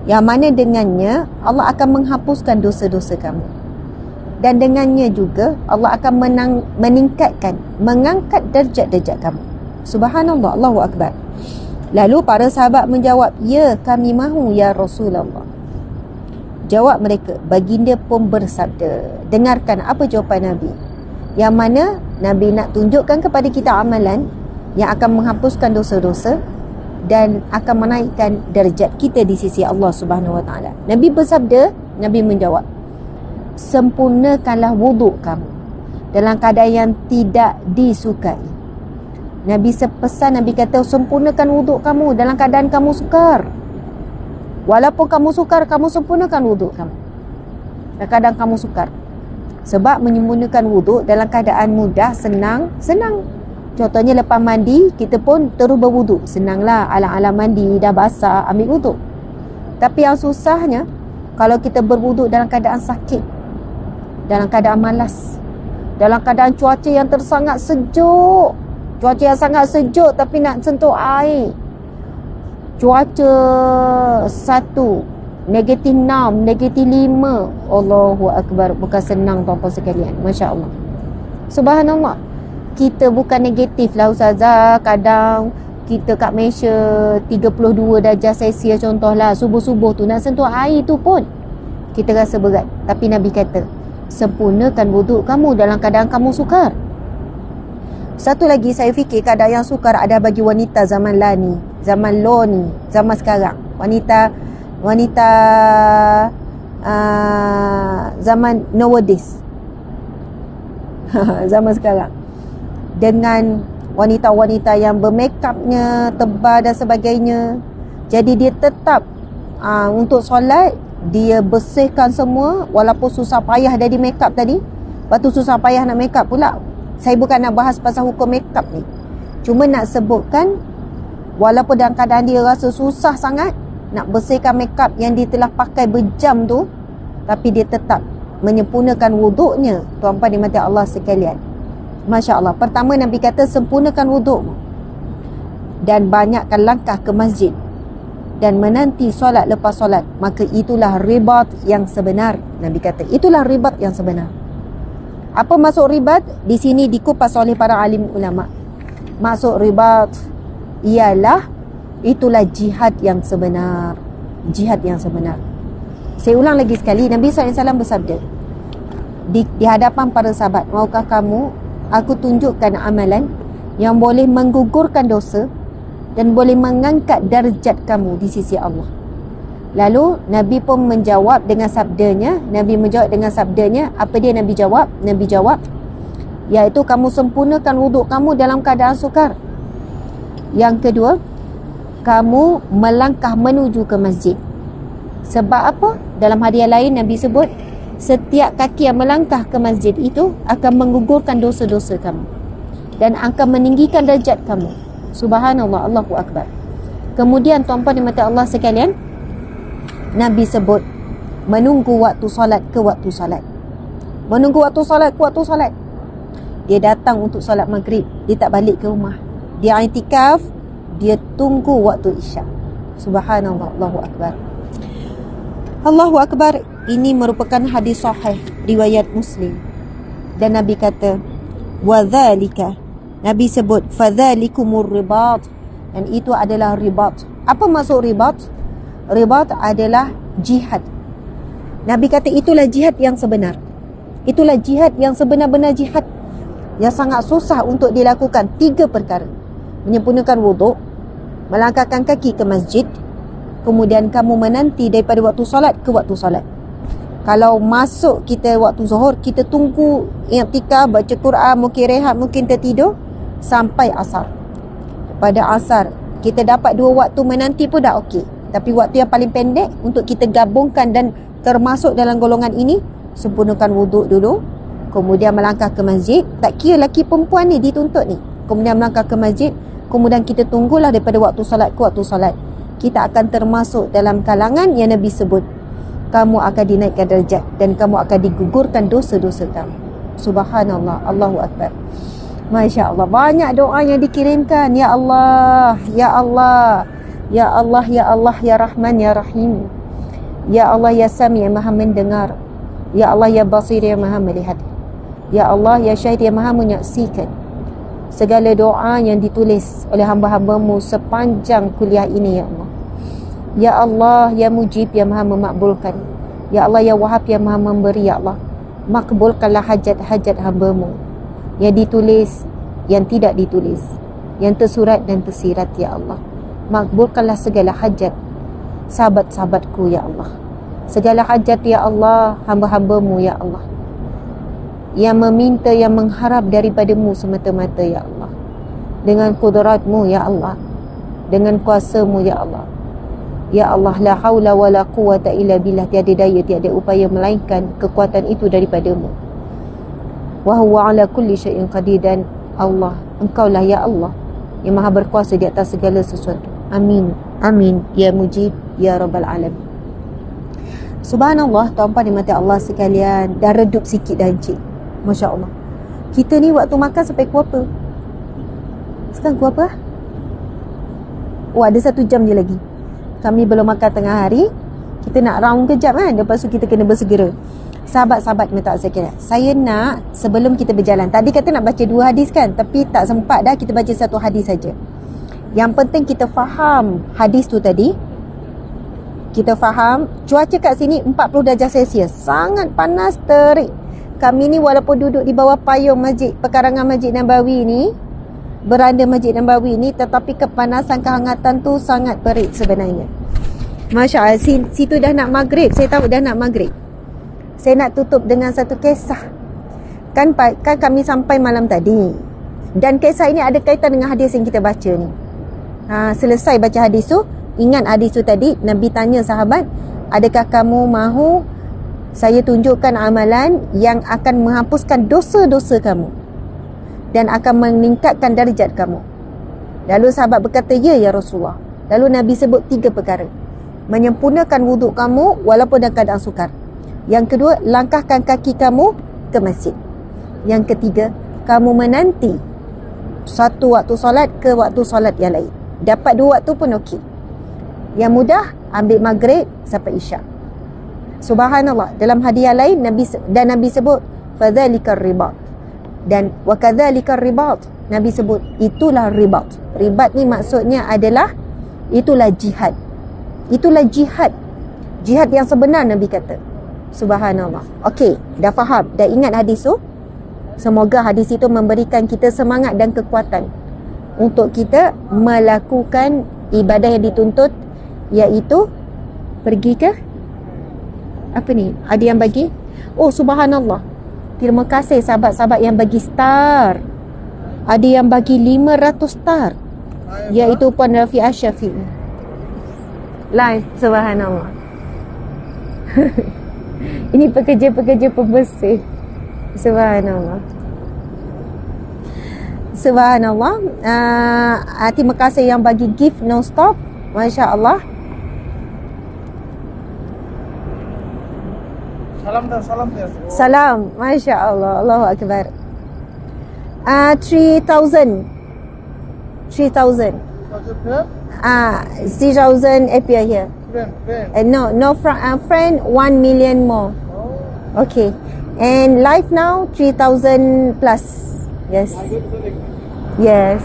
yang mana dengannya Allah akan menghapuskan dosa-dosa kamu, dan dengannya juga Allah akan meningkatkan, mengangkat darjat-darjat kamu? Subhanallah, Allahu Akbar. Lalu para sahabat menjawab, ya kami mahu ya Rasulullah. Jawab mereka. Baginda pun bersabda, dengarkan apa jawapan Nabi, yang mana Nabi nak tunjukkan kepada kita amalan yang akan menghapuskan dosa-dosa dan akan menaikkan darjat kita di sisi Allah Subhanahu Wa Taala. Nabi bersabda, Nabi menjawab, sempurnakanlah wuduk kamu dalam keadaan yang tidak disukai. Nabi sepesan, Nabi kata, sempurnakan wuduk kamu dalam keadaan kamu sukar. Walaupun kamu sukar, kamu sempurnakan wuduk kamu dalam keadaan kamu sukar. Sebab menyempurnakan wuduk dalam keadaan mudah, senang. Contohnya lepas mandi, kita pun terus berwuduk. Senanglah, alang-alang mandi, dah basah, ambil wuduk. Tapi yang susahnya, kalau kita berwuduk dalam keadaan sakit, dalam keadaan malas, dalam keadaan cuaca yang sangat sejuk. Cuaca yang sangat sejuk tapi nak sentuh air. Cuaca 1, negatif 6, negatif 5. Allahu Akbar. Bukan senang tuan-tuan sekalian. Masya Allah. Subhanallah. Kita bukan negatif lah Ustazah. Kadang kita kat Malaysia 32 darjah Celsius contohlah. Subuh-subuh tu nak sentuh air tu pun kita rasa berat. Tapi Nabi kata, sempurnakan wuduk kamu dalam keadaan kamu sukar. Satu lagi saya fikir keadaan yang sukar ada bagi wanita zaman lah ni, zaman lo ni, zaman sekarang. Wanita zaman nowadays. Zaman sekarang. Dengan wanita-wanita yang bermakeupnya tebal dan sebagainya. Jadi dia tetap untuk solat dia bersihkan semua walaupun susah payah dari makeup tadi. Lepas tu susah payah nak makeup pula. Saya bukan nak bahas pasal hukum makeup ni. Cuma nak sebutkan walaupun dalam keadaan dia rasa susah sangat nak bersihkan makeup yang dia telah pakai berjam tu, tapi dia tetap menyempurnakan wuduknya. Tuan-tuan dimati Allah sekalian. Masya Allah. Pertama Nabi kata sempurnakan wuduk dan banyakkan langkah ke masjid dan menanti solat lepas solat. Maka itulah ribat yang sebenar. Nabi kata itulah ribat yang sebenar. Apa maksud ribat? Di sini dikupas oleh para alim ulama. Maksud ribat ialah itulah jihad yang sebenar. Jihad yang sebenar. Saya ulang lagi sekali, Nabi SAW bersabda di hadapan para sahabat, maukah kamu aku tunjukkan amalan yang boleh menggugurkan dosa dan boleh mengangkat darjat kamu di sisi Allah. Lalu Nabi pun menjawab dengan sabdanya. Apa dia Nabi jawab? Nabi jawab, iaitu kamu sempurnakan wuduk kamu dalam keadaan sukar. Yang kedua, kamu melangkah menuju ke masjid. Sebab apa? Dalam hadiah lain Nabi sebut, setiap kaki yang melangkah ke masjid itu akan menggugurkan dosa-dosa kamu dan akan meninggikan darjat kamu. Subhanallah, Allahu Akbar. Kemudian tuan-tuan dimati Allah sekalian, Nabi sebut menunggu waktu solat ke waktu solat. Menunggu waktu solat ke waktu solat. Dia datang untuk solat maghrib, dia tak balik ke rumah. Dia i'tikaf, dia tunggu waktu isyak. Subhanallah, Allahu Akbar. Allahu Akbar. Ini merupakan hadis sahih riwayat Muslim. Dan Nabi kata, wa dzalika, Nabi sebut fadzalikumur ribat, dan itu adalah ribat. Apa maksud ribat? Ribat adalah jihad. Nabi kata itulah jihad yang sebenar. Itulah jihad yang sebenar-benar jihad, yang sangat susah untuk dilakukan. 3 perkara: menyempurnakan wuduk, melangkahkan kaki ke masjid, kemudian kamu menanti daripada waktu solat ke waktu solat. Kalau masuk kita waktu zuhur, kita tunggu i'tikaf, baca Quran, mungkin rehat, mungkin tertidur sampai asar. Pada asar kita dapat 2 waktu menanti pun dah okey. Tapi waktu yang paling pendek untuk kita gabungkan dan termasuk dalam golongan ini, sempurnakan wuduk dulu, kemudian melangkah ke masjid. Tak kira lelaki perempuan ni dituntut ni. Kemudian melangkah ke masjid, kemudian kita tunggulah daripada waktu solat ke waktu solat. Kita akan termasuk dalam kalangan yang Nabi sebut, kamu akan dinaikkan darjat dan kamu akan digugurkan dosa-dosa kamu. Subhanallah, Allahu Akbar. Masya Allah. Banyak doa yang dikirimkan. Ya Allah, Ya Allah, Ya Allah, Ya Allah, Ya Rahman, Ya Rahim. Ya Allah, Ya Sami, yang maha mendengar. Ya Allah, Ya Basir, yang maha melihat. Ya Allah, Ya Syahid, yang maha menyaksikan. Segala doa yang ditulis oleh hamba-hambamu sepanjang kuliah ini, Ya Allah. Ya Allah, Ya Mujib, yang maha memakbulkan. Ya Allah, Ya Wahab, yang maha memberi. Ya Allah, makbulkanlah hajat-hajat hambamu, yang ditulis, yang tidak ditulis, yang tersurat dan tersirat ya Allah. Makbulkanlah segala hajat sahabat-sahabatku ya Allah. Segala hajat ya Allah, hamba-hambamu ya Allah, yang meminta, yang mengharap daripadamu semata-mata ya Allah, dengan kudratmu ya Allah, dengan kuasamu ya Allah. Ya Allah, la haula wa la quwata illa billah, tiada daya, tiada upaya melainkan kekuatan itu daripadamu. Wa huwa ala kulli syai'in qadir, dan Allah, engkaulah ya Allah yang maha berkuasa di atas segala sesuatu. Amin, amin ya mujib ya rabbal alamin. Subhanallah, tuan-puan dimati Allah sekalian, dah redup sikit dah encik. Masya Allah. Kita ni waktu makan sampai pukul apa? Sekarang pukul apa? Oh, ada 1 jam je lagi. Kami belum makan tengah hari. Kita nak round kejap kan, lepas tu kita kena bersegera. Sahabat-sahabat minta saya kira, saya nak sebelum kita berjalan, tadi kata nak baca 2 hadis kan, tapi tak sempat dah, kita baca 1 hadis saja. Yang penting kita faham hadis tu tadi. Kita faham cuaca kat sini 40 darjah Celsius, sangat panas terik. Kami ni walaupun duduk di bawah payung masjid, pekarangan Masjid Nabawi ni, beranda Masjid Nabawi ni, tetapi kepanasan, kehangatan tu sangat perik sebenarnya. Masya Allah, situ dah nak maghrib. Saya tahu dah nak maghrib. Saya nak tutup dengan satu kisah. Kan kami sampai malam tadi, dan kisah ini ada kaitan dengan hadis yang kita baca ni. Selesai baca hadis tu, ingat hadis tu tadi, Nabi tanya sahabat, adakah kamu mahu saya tunjukkan amalan yang akan menghapuskan dosa-dosa kamu dan akan meningkatkan darjat kamu? Lalu sahabat berkata, ya Rasulullah. Lalu Nabi sebut 3 perkara. Menyempurnakan wuduk kamu walaupun dalam keadaan sukar. Yang kedua, langkahkan kaki kamu ke masjid. Yang ketiga, kamu menanti satu waktu solat ke waktu solat yang lain. Dapat 2 waktu pun okey. Yang mudah, ambil maghrib sampai isyak. Subhanallah, dalam hadiah lain Nabi sebut fadzalikar ribat, dan wa kadzalikar ribat, Nabi sebut itulah ribat. Ribat ni maksudnya adalah itulah jihad. Itulah jihad. Jihad yang sebenar, Nabi kata. Subhanallah. Okey, dah faham, dah ingat hadis tu? Semoga hadis itu memberikan kita semangat dan kekuatan untuk kita melakukan ibadah yang dituntut, iaitu pergi ke apa ni? Ada yang bagi? Oh, subhanallah. Terima kasih sahabat-sahabat yang bagi star. Ada yang bagi 500 star, iaitu Puan Rafi'ah Syafiq. Live, subhanallah. Ini pekerja-pekerja pembersih. Subhanallah. Subhanallah. Terima kasih yang bagi gift non-stop. Masya Allah. Salam dia. Salam. Masya Allah. Allahu Akbar. 3,000. 3,000. 3,000 appear here. Friend. No friend, 1 million more. Okay. And live now 3,000 plus. Yes. Yes.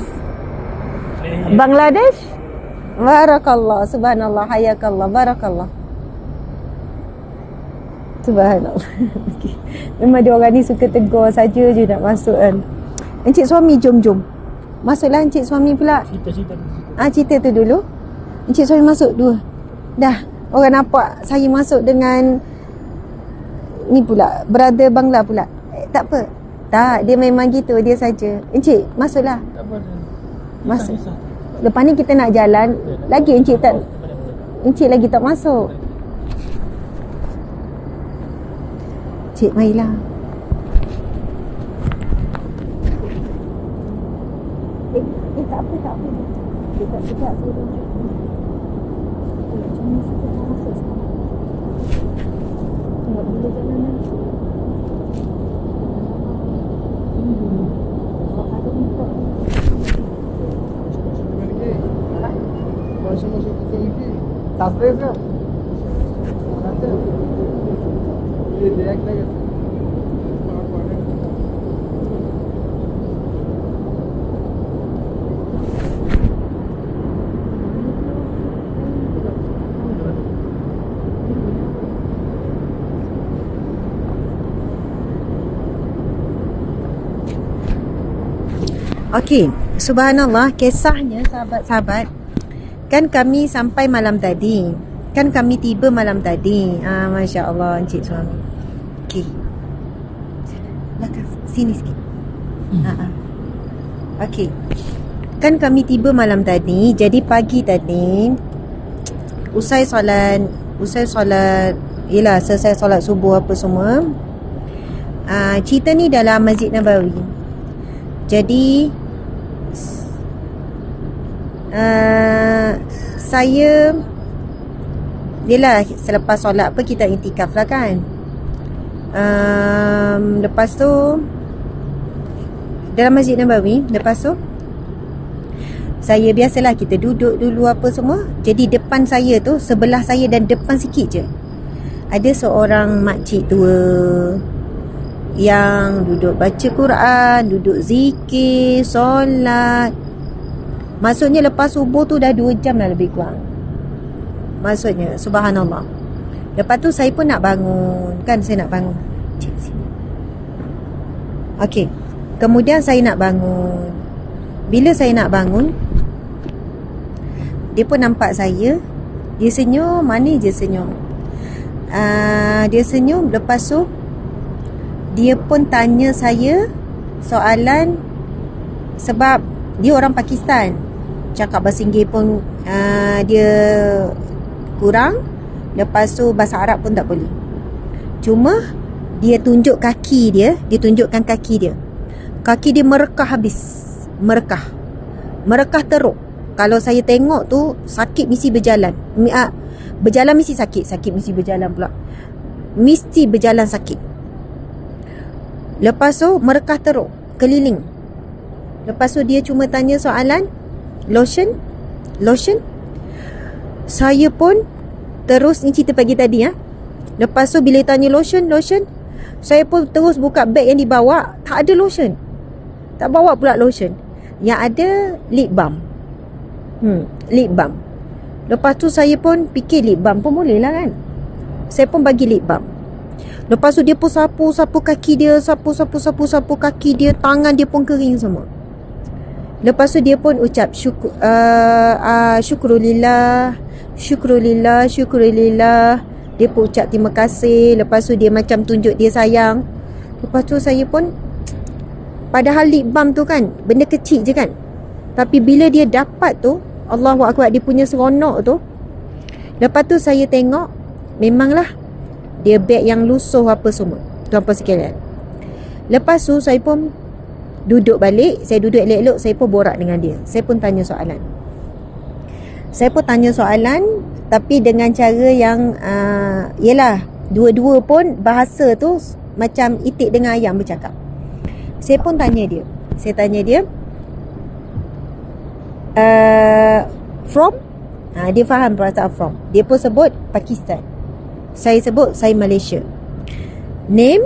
Bangladesh. Barakallah. Subhanallah. Hayakallah. Barakallah. Subhanallah. Okay. Memang dia orang ni suka tegur saja je nak masuk kan. Encik suami, jom. Masuklah encik suami pula. Cerita tu dulu. Encik suami masuk 2. Dah. Orang nampak saya masuk dengan ni pula, brother Bangla pula. Tak apa. Tak, dia memang gitu, dia saja. Encik, masuklah. Tak apa. Masuk. Lepas ni kita nak jalan. Lagi encik lagi tak masuk. Cik, marilah. Tak apa. Dia tak sedap. Tengok bila jalan nanti. Masuk lagi. Tak stress ke? Kata. Dia lagi. Okey, subhanallah, kisahnya sahabat-sahabat, kan kami sampai malam tadi. Kan kami tiba malam tadi. Masya Allah, encik suami. Okey. Belakang sini sikit. Okey. Kan kami tiba malam tadi, jadi pagi tadi usai solat, yelah, selesai solat subuh apa semua. Cerita ni dalam Masjid Nabawi. Jadi saya, yelah, selepas solat apa kita iktikaf lah kan. Lepas tu dalam Masjid Nabawi, lepas tu saya biasalah kita duduk dulu apa semua. Jadi depan saya tu, sebelah saya dan depan sikit je, ada seorang makcik tua yang duduk baca Quran, duduk zikir, solat. Maksudnya lepas subuh tu dah 2 jam lah lebih kurang. Maksudnya, subhanallah. Lepas tu saya pun nak bangun. Kan saya nak bangun. Cik sini. Okey. Kemudian saya nak bangun. Bila saya nak bangun, dia pun nampak saya. Dia senyum, manis je senyum. Dia senyum. Lepas tu dia pun tanya saya soalan, sebab dia orang Pakistan, cakap bahasa Inggeris pun dia kurang. Lepas tu bahasa Arab pun tak boleh. Cuma dia tunjuk kaki dia, dia tunjukkan kaki dia. Kaki dia merekah habis. Merekah teruk. Kalau saya tengok tu, sakit mesti berjalan. Berjalan mesti sakit. Sakit mesti berjalan pula. Mesti berjalan sakit. Lepas tu merekah teruk, keliling. Lepas tu dia cuma tanya soalan, lotion. Saya pun terus, ni cerita pagi tadi Lepas tu bila tanya lotion, saya pun terus buka beg yang dibawa. Tak ada lotion. Tak bawa pula lotion. Yang ada lip balm. Lip balm. Lepas tu saya pun fikir lip balm pun boleh lah kan. Saya pun bagi lip balm. Lepas tu dia pun sapu kaki dia, sapu kaki dia, tangan dia pun kering semua. Lepas tu dia pun ucap syukrulillah. Dia pun ucap terima kasih. Lepas tu dia macam tunjuk dia sayang. Lepas tu saya pun, padahal lip balm tu kan benda kecil je kan, tapi bila dia dapat tu, Allahu Akbar, dia punya seronok tu. Lepas tu saya tengok, memanglah dia beg yang lusuh apa semua, tuan-puan sekalian. Lepas tu saya pun duduk balik. Saya duduk elok-elok, saya pun borak dengan dia. Saya pun tanya soalan. Tapi dengan cara yang yelah, dua-dua pun bahasa tu macam itik dengan ayam bercakap. Saya pun tanya dia. From? Dia faham perasaan from. Dia pun sebut Pakistan. Saya sebut saya Malaysia. Name?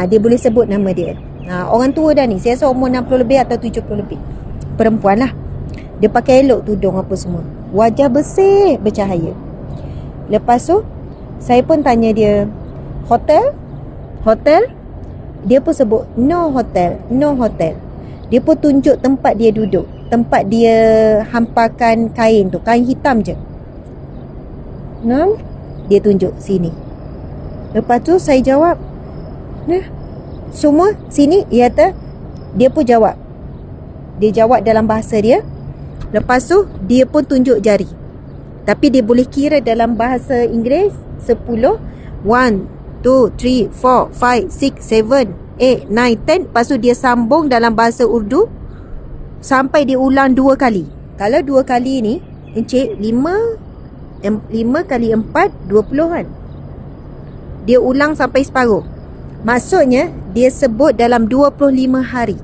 Dia boleh sebut nama dia. Orang tua dah ni. Saya rasa umur 60 lebih atau 70 lebih. Perempuan lah. Dia pakai elok tudung apa semua. Wajah bersih, bercahaya. Lepas tu saya pun tanya dia, hotel? Dia pun sebut no hotel. Dia pun tunjuk tempat dia duduk, tempat dia hampakan kain tu, kain hitam je. Dia tunjuk sini. Lepas tu saya jawab, semua sini. Dia pun jawab. Dia jawab dalam bahasa dia. Lepas tu dia pun tunjuk jari. Tapi dia boleh kira dalam bahasa Inggeris 10. 1, 2, 3, 4, 5, 6, 7, 8, 9, 10. Lepas tu dia sambung dalam bahasa Urdu sampai dia ulang 2 kali. Kalau 2 kali ni, encik, 5 kali 4, 20 kan. Dia ulang sampai separuh. Maksudnya dia sebut dalam 25 hari.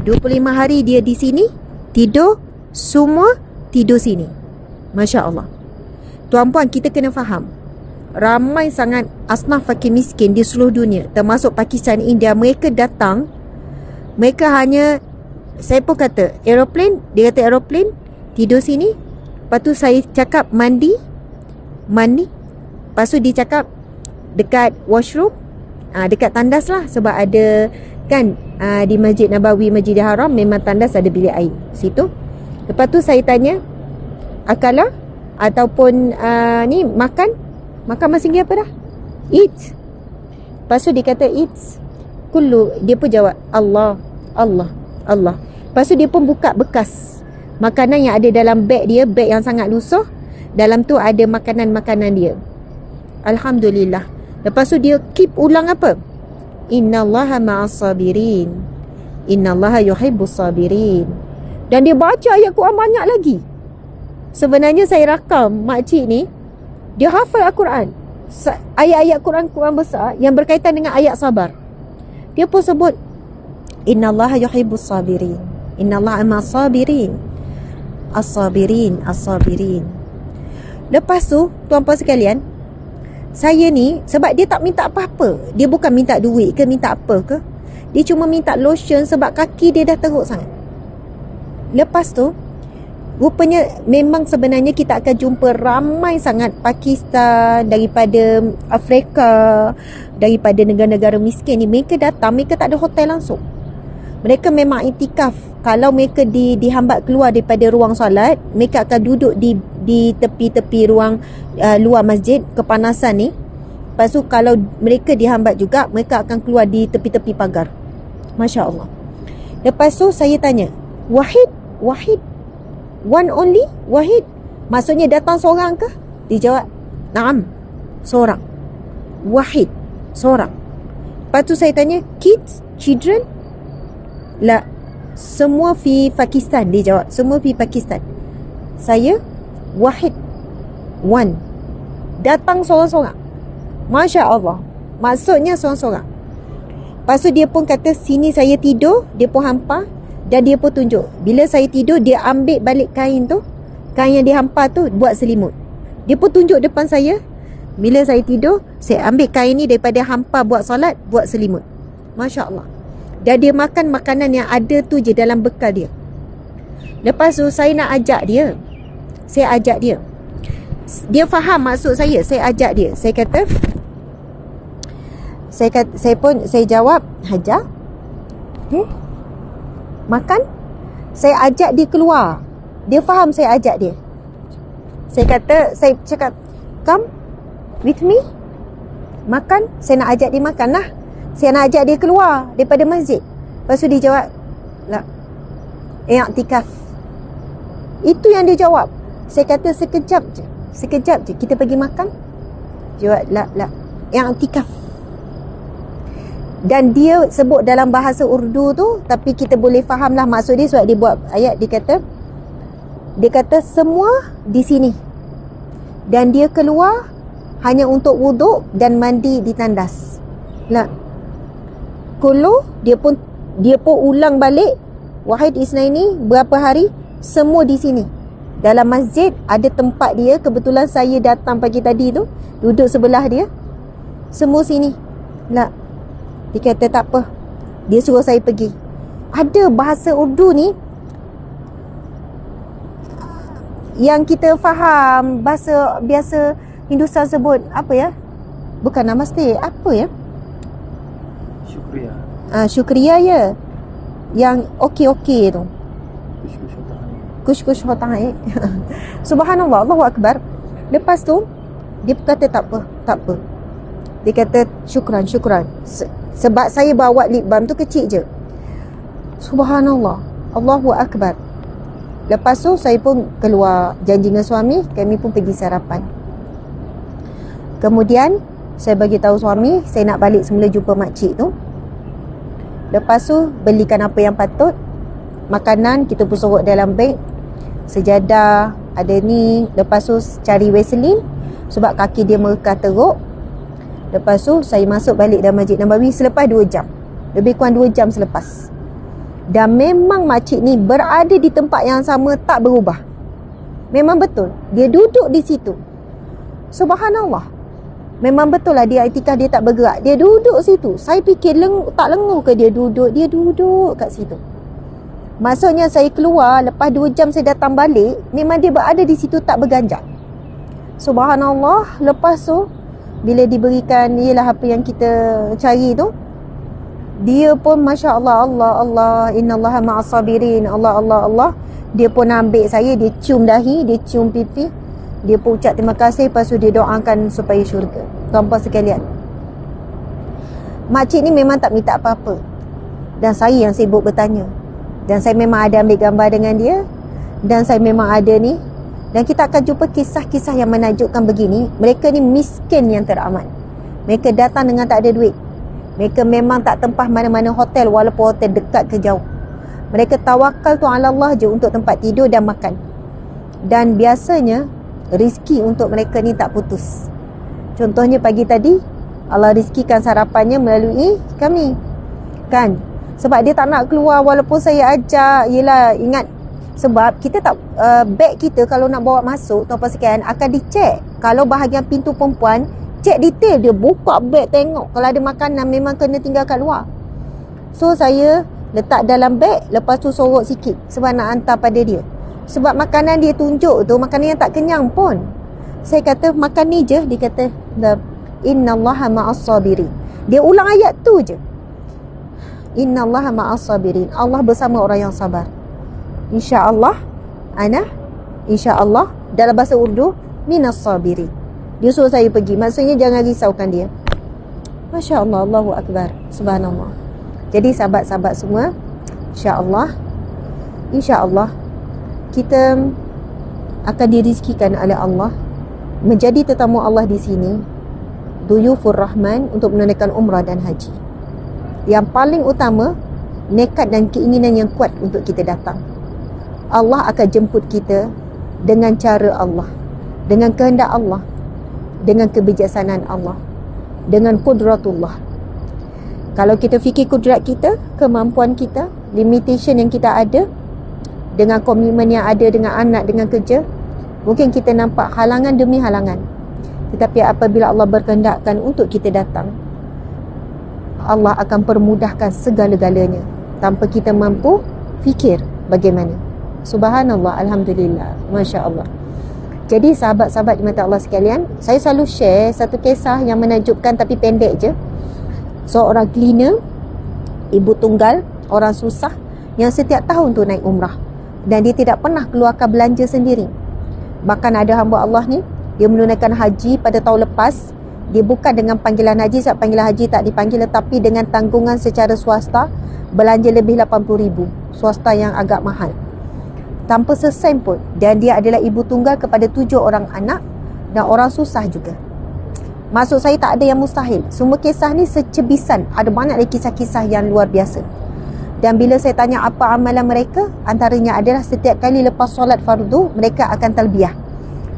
25 hari dia di sini tidur, semua tidur sini. Masya Allah. Tuan-puan, kita kena faham, ramai sangat asnaf fakir miskin di seluruh dunia, termasuk Pakistan, India. Mereka datang, mereka hanya, saya pun kata aeroplane, dia kata aeroplane, tidur sini. Lepas tu saya cakap mandi. Lepas tu dia cakap dekat washroom, dekat tandas lah, sebab ada kan di Masjid Nabawi, Masjidil Haram, memang tandas ada bilik air situ. Lepas tu saya tanya, akala ataupun ni makan bahasa Inggeris apa dah? Eat. Lepas tu dia kata eat. Kullu, dia pun jawab Allah, Allah, Allah. Lepas tu dia pun buka bekas makanan yang ada dalam beg dia, beg yang sangat lusuh. Dalam tu ada makanan-makanan dia. Alhamdulillah. Lepas tu dia keep ulang apa? Innallaha ma'as sabirin. Innallaha yuhibbus sabirin. Dan dia baca ayat Quran banyak lagi. Sebenarnya saya rakam makcik ni, dia hafal Al-Quran. Ayat-ayat Quran besar yang berkaitan dengan ayat sabar. Dia pun sebut innallaha yuhibbus sabirin. Innallaha ma'as sabirin. As-sabirin, as-sabirin. Lepas tu, tuan-puan sekalian, saya ni, sebab dia tak minta apa-apa. Dia bukan minta duit ke, minta apa ke. Dia cuma minta lotion sebab kaki dia dah teruk sangat. Lepas tu, rupanya memang sebenarnya kita akan jumpa ramai sangat Pakistan, daripada Afrika, daripada negara-negara miskin ni. Mereka datang, mereka tak ada hotel langsung. Mereka memang iktikaf. Kalau mereka dihambat keluar daripada ruang solat, mereka akan duduk di tepi-tepi ruang luar masjid, kepanasan ni. Lepas tu kalau mereka dihambat juga, mereka akan keluar di tepi-tepi pagar. Masya Allah. Lepas tu saya tanya, Wahid, one only, Wahid, maksudnya datang seorang ke? Dia jawab, Naam, seorang. Wahid, seorang. Lepas tu saya tanya, kids, children? La, semua fi Pakistan. Dia jawab, semua fi Pakistan. Saya, Wahid, one. Datang seorang-seorang. Masya Allah. Maksudnya seorang-seorang. Lepas tu dia pun kata, sini saya tidur. Dia pun hampar. Dan dia pun tunjuk. Bila saya tidur, dia ambil balik kain tu. Kain yang dia hampar tu, buat selimut. Dia pun tunjuk depan saya. Bila saya tidur, saya ambil kain ni daripada hampar buat solat, buat selimut. Masya Allah. Dan dia makan makanan yang ada tu je dalam bekal dia. Lepas tu saya nak ajak dia. Saya ajak dia. Dia faham maksud saya. Saya ajak dia. Saya kata, saya jawab, Hajar, makan. Saya ajak dia keluar. Dia faham saya ajak dia. Saya cakap, come with me. Makan. Saya nak ajak dia makan lah. Saya nak ajak dia keluar daripada masjid. Lepas tu dia jawab, la, i'tikaf. Itu yang dia jawab. Saya kata sekejap je kita pergi makan. Jawab, la, i'tikaf. Dan dia sebut dalam bahasa Urdu tu, tapi kita boleh faham lah maksud dia sebab dia buat ayat. Dia kata semua di sini. Dan dia keluar hanya untuk wuduk dan mandi di tandas. La, Kulu, dia pun ulang balik. Wahid Isnaini, berapa hari? Semua di sini. Dalam masjid ada tempat dia. Kebetulan saya datang pagi tadi tu, duduk sebelah dia. Semua sini. La, dia kata tak apa. Dia suruh saya pergi. Ada bahasa Urdu ni yang kita faham. Bahasa biasa Hindustan sebut apa ya? Bukan namaste, apa ya? Syukriya. Syukriya ya. Yang okey tu. Kush hotai. Subhanallah, Allahu Akbar. Lepas tu dia kata tak apa. Dia kata syukran. Sebab saya bawa lip balm tu kecil je. Subhanallah, Allahu Akbar. Lepas tu saya pun keluar janji dengan suami, kami pun pergi sarapan. Kemudian saya bagi tahu suami saya nak balik semula jumpa makcik tu. Lepas tu belikan apa yang patut. Makanan kita pun sorok dalam beg. Sejadah ada ni. Lepas tu cari Vaseline sebab kaki dia merekah teruk. Lepas tu saya masuk balik dalam Masjid Nabawi selepas 2 jam. Lebih kurang 2 jam selepas. Dan memang makcik ni berada di tempat yang sama, tak berubah. Memang betul. Dia duduk di situ. Subhanallah. Memang betul lah dia iktikaf, dia tak bergerak. Dia duduk situ. Saya fikir tak lenguh ke dia duduk. Dia duduk kat situ. Maksudnya saya keluar, lepas 2 jam saya datang balik, memang dia berada di situ tak berganjak. Subhanallah. Lepas tu bila diberikan ialah apa yang kita cari tu, Dia pun Masya Allah, Allah, Allah, innallaha ma'as sabirin, Allah, Allah, Allah. Dia pun ambil saya, dia cium dahi, dia cium pipi, dia pun ucap terima kasih, lepas tu dia doakan supaya syurga. Tuan-puan sekalian, makcik ni memang tak minta apa-apa, dan saya yang sibuk bertanya, dan saya memang ada ambil gambar dengan dia, dan saya memang ada ni. Dan kita akan jumpa kisah-kisah yang menakjubkan begini. Mereka ni miskin yang teramat. Mereka datang dengan tak ada duit. Mereka memang tak tempah mana-mana hotel, walaupun hotel dekat ke jauh. Mereka tawakal tu ala Allah je untuk tempat tidur dan makan. Dan biasanya rezeki untuk mereka ni tak putus. Contohnya pagi tadi, Allah rizkikan sarapannya melalui kami, kan? Sebab dia tak nak keluar walaupun saya ajak. Yelah, ingat, sebab kita tak beg kita kalau nak bawa masuk, tuan-puan sekalian, akan dicek. Kalau bahagian pintu perempuan, cek detail dia, buka beg tengok. Kalau ada makanan memang kena tinggal kat luar. So saya letak dalam beg, lepas tu sorok sikit sebab nak hantar pada dia. Sebab makanan dia tunjuk tu makanan yang tak kenyang pun. Saya kata makan ni je, dia kata innallaha ma'as sabirin. Dia ulang ayat tu je, innallaha ma'as sabirin, Allah bersama orang yang sabar. InsyaAllah ana, InsyaAllah dalam bahasa Urdu, minas sabirin. Dia suruh saya pergi, maksudnya jangan risaukan dia. Masya Allah, Allahu Akbar, subhanallah. Jadi sahabat-sahabat semua, InsyaAllah, InsyaAllah kita akan dirizkikan oleh Allah menjadi tetamu Allah di sini, Duyufur Rahman, untuk menunaikan umrah dan haji. Yang paling utama, nekat dan keinginan yang kuat untuk kita datang. Allah akan jemput kita dengan cara Allah, dengan kehendak Allah, dengan kebijaksanaan Allah, dengan kudratullah. Kalau kita fikir kudrat kita, kemampuan kita, limitation yang kita ada, dengan komitmen yang ada dengan anak, dengan kerja, mungkin kita nampak halangan demi halangan. Tetapi apabila Allah berkehendakkan untuk kita datang, Allah akan permudahkan segala-galanya tanpa kita mampu fikir bagaimana. Subhanallah, alhamdulillah, Masya Allah. Jadi sahabat-sahabat di mata Allah sekalian, saya selalu share satu kisah yang menakjubkan tapi pendek je. Seorang cleaner, ibu tunggal, orang susah, yang setiap tahun tu naik umrah, dan dia tidak pernah keluarkan belanja sendiri. Bahkan ada hamba Allah ni, dia menunaikan haji pada tahun lepas. Dia bukan dengan panggilan haji, sebab panggilan haji tak dipanggil, tetapi dengan tanggungan secara swasta, belanja lebih 80,000, swasta yang agak mahal, tanpa sesen pun. Dan dia adalah ibu tunggal kepada 7 orang anak dan orang susah juga. Maksud saya, tak ada yang mustahil. Semua kisah ni secebisan. Ada banyak lagi kisah-kisah yang luar biasa. Dan bila saya tanya apa amalan mereka, antaranya adalah setiap kali lepas solat fardu, mereka akan talbiyah,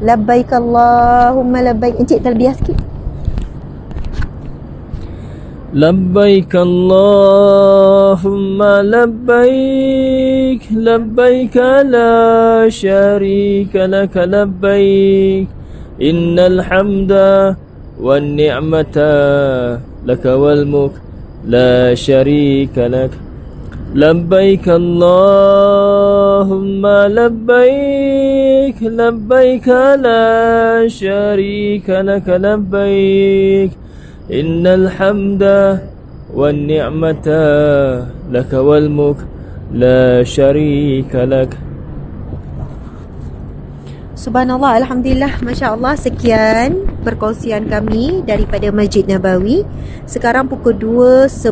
labbaik Allahumma labbaik. Encik talbiyah sikit. لبيك اللهم لبيك لبيك لا شريك لك لبيك إن الحمد والنعمة لك والملك لا شريك لك لبيك اللهم لبيك لبيك لا شريك لك لبيك إن الحمد والنعمة لك والملك لا شريك لك. Subhanallah, alhamdulillah, Masya Allah. Sekian perkongsian kami daripada Masjid Nabawi. Sekarang pukul 2.10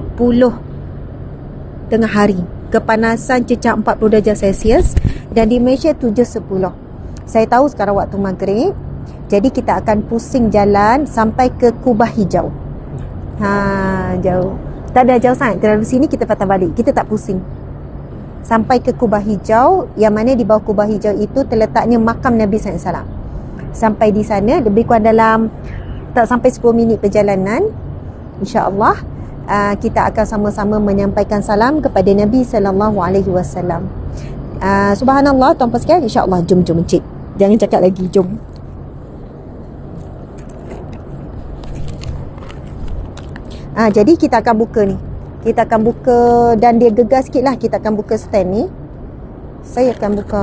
tengah hari. Kepanasan cecah 40 darjah Celsius, dan di Malaysia 7.10. Saya tahu sekarang waktu maghrib, jadi kita akan pusing jalan sampai ke Kubah Hijau. Jauh. Tak ada jauh sangat. Dari sini kita patah balik, kita tak pusing. Sampai ke Kubah Hijau, yang mana di bawah Kubah Hijau itu terletaknya makam Nabi SAW. Sampai di sana lebih kurang dalam tak sampai 10 minit perjalanan, InsyaAllah kita akan sama-sama menyampaikan salam kepada Nabi SAW. Subhanallah, tuan-tuan sekalian, InsyaAllah. Jom encik, jangan cakap lagi, jom. Jadi kita akan buka ni. Kita akan buka, dan dia gegar sikit lah. Kita akan buka stand ni. Saya akan buka.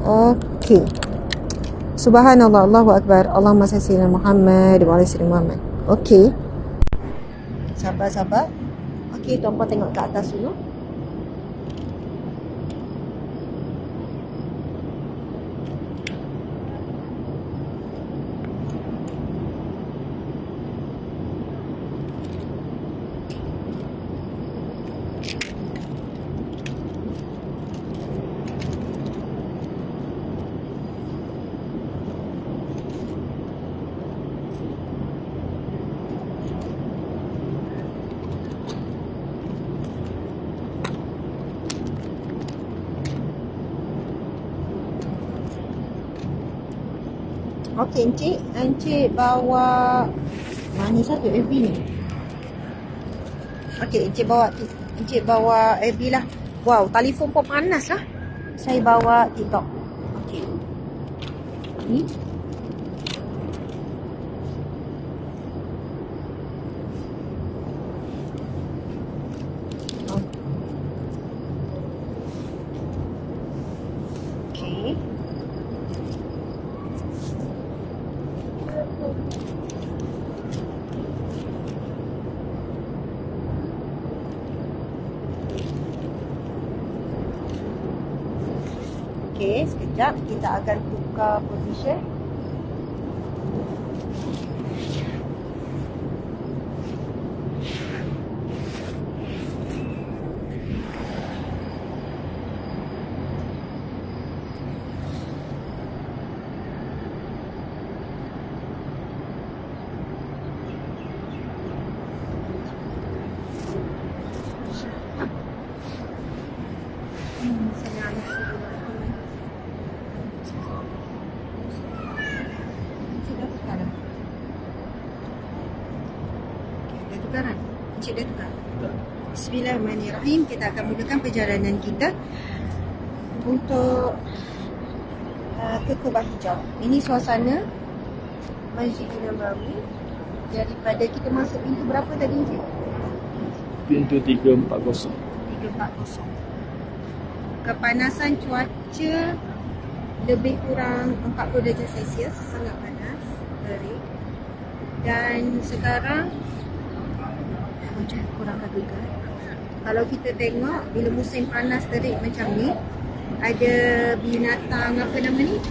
Okey. Subhanallah, Allahu Akbar, Allahumma salli ala Muhammad wa ala salli Muhammad. Okey. Sabar. Okey, tuan-puan tengok ke atas dulu. Okey, Encik bawa mana satu FB ni? Okey, Encik bawa FB lah. Wow, telefon pun panas lah. Saya bawa TikTok. Okey. Ni. Okey. Okey, sekejap kita akan tukar position. Encik dah tukar. Bismillahirrahmanirrahim. Kita akan mulakan perjalanan kita untuk ke Kubah Hijau. Ini suasana Masjid Nabawi. Daripada kita masuk pintu berapa tadi, Encik? Pintu 340. 340. Kepanasan cuaca lebih kurang 40 darjah Celsius, sangat panas, terik. Dan sekarang hujan kurang agak. Kalau kita tengok bila musim panas terik macam ni, ada binatang apa nama ni?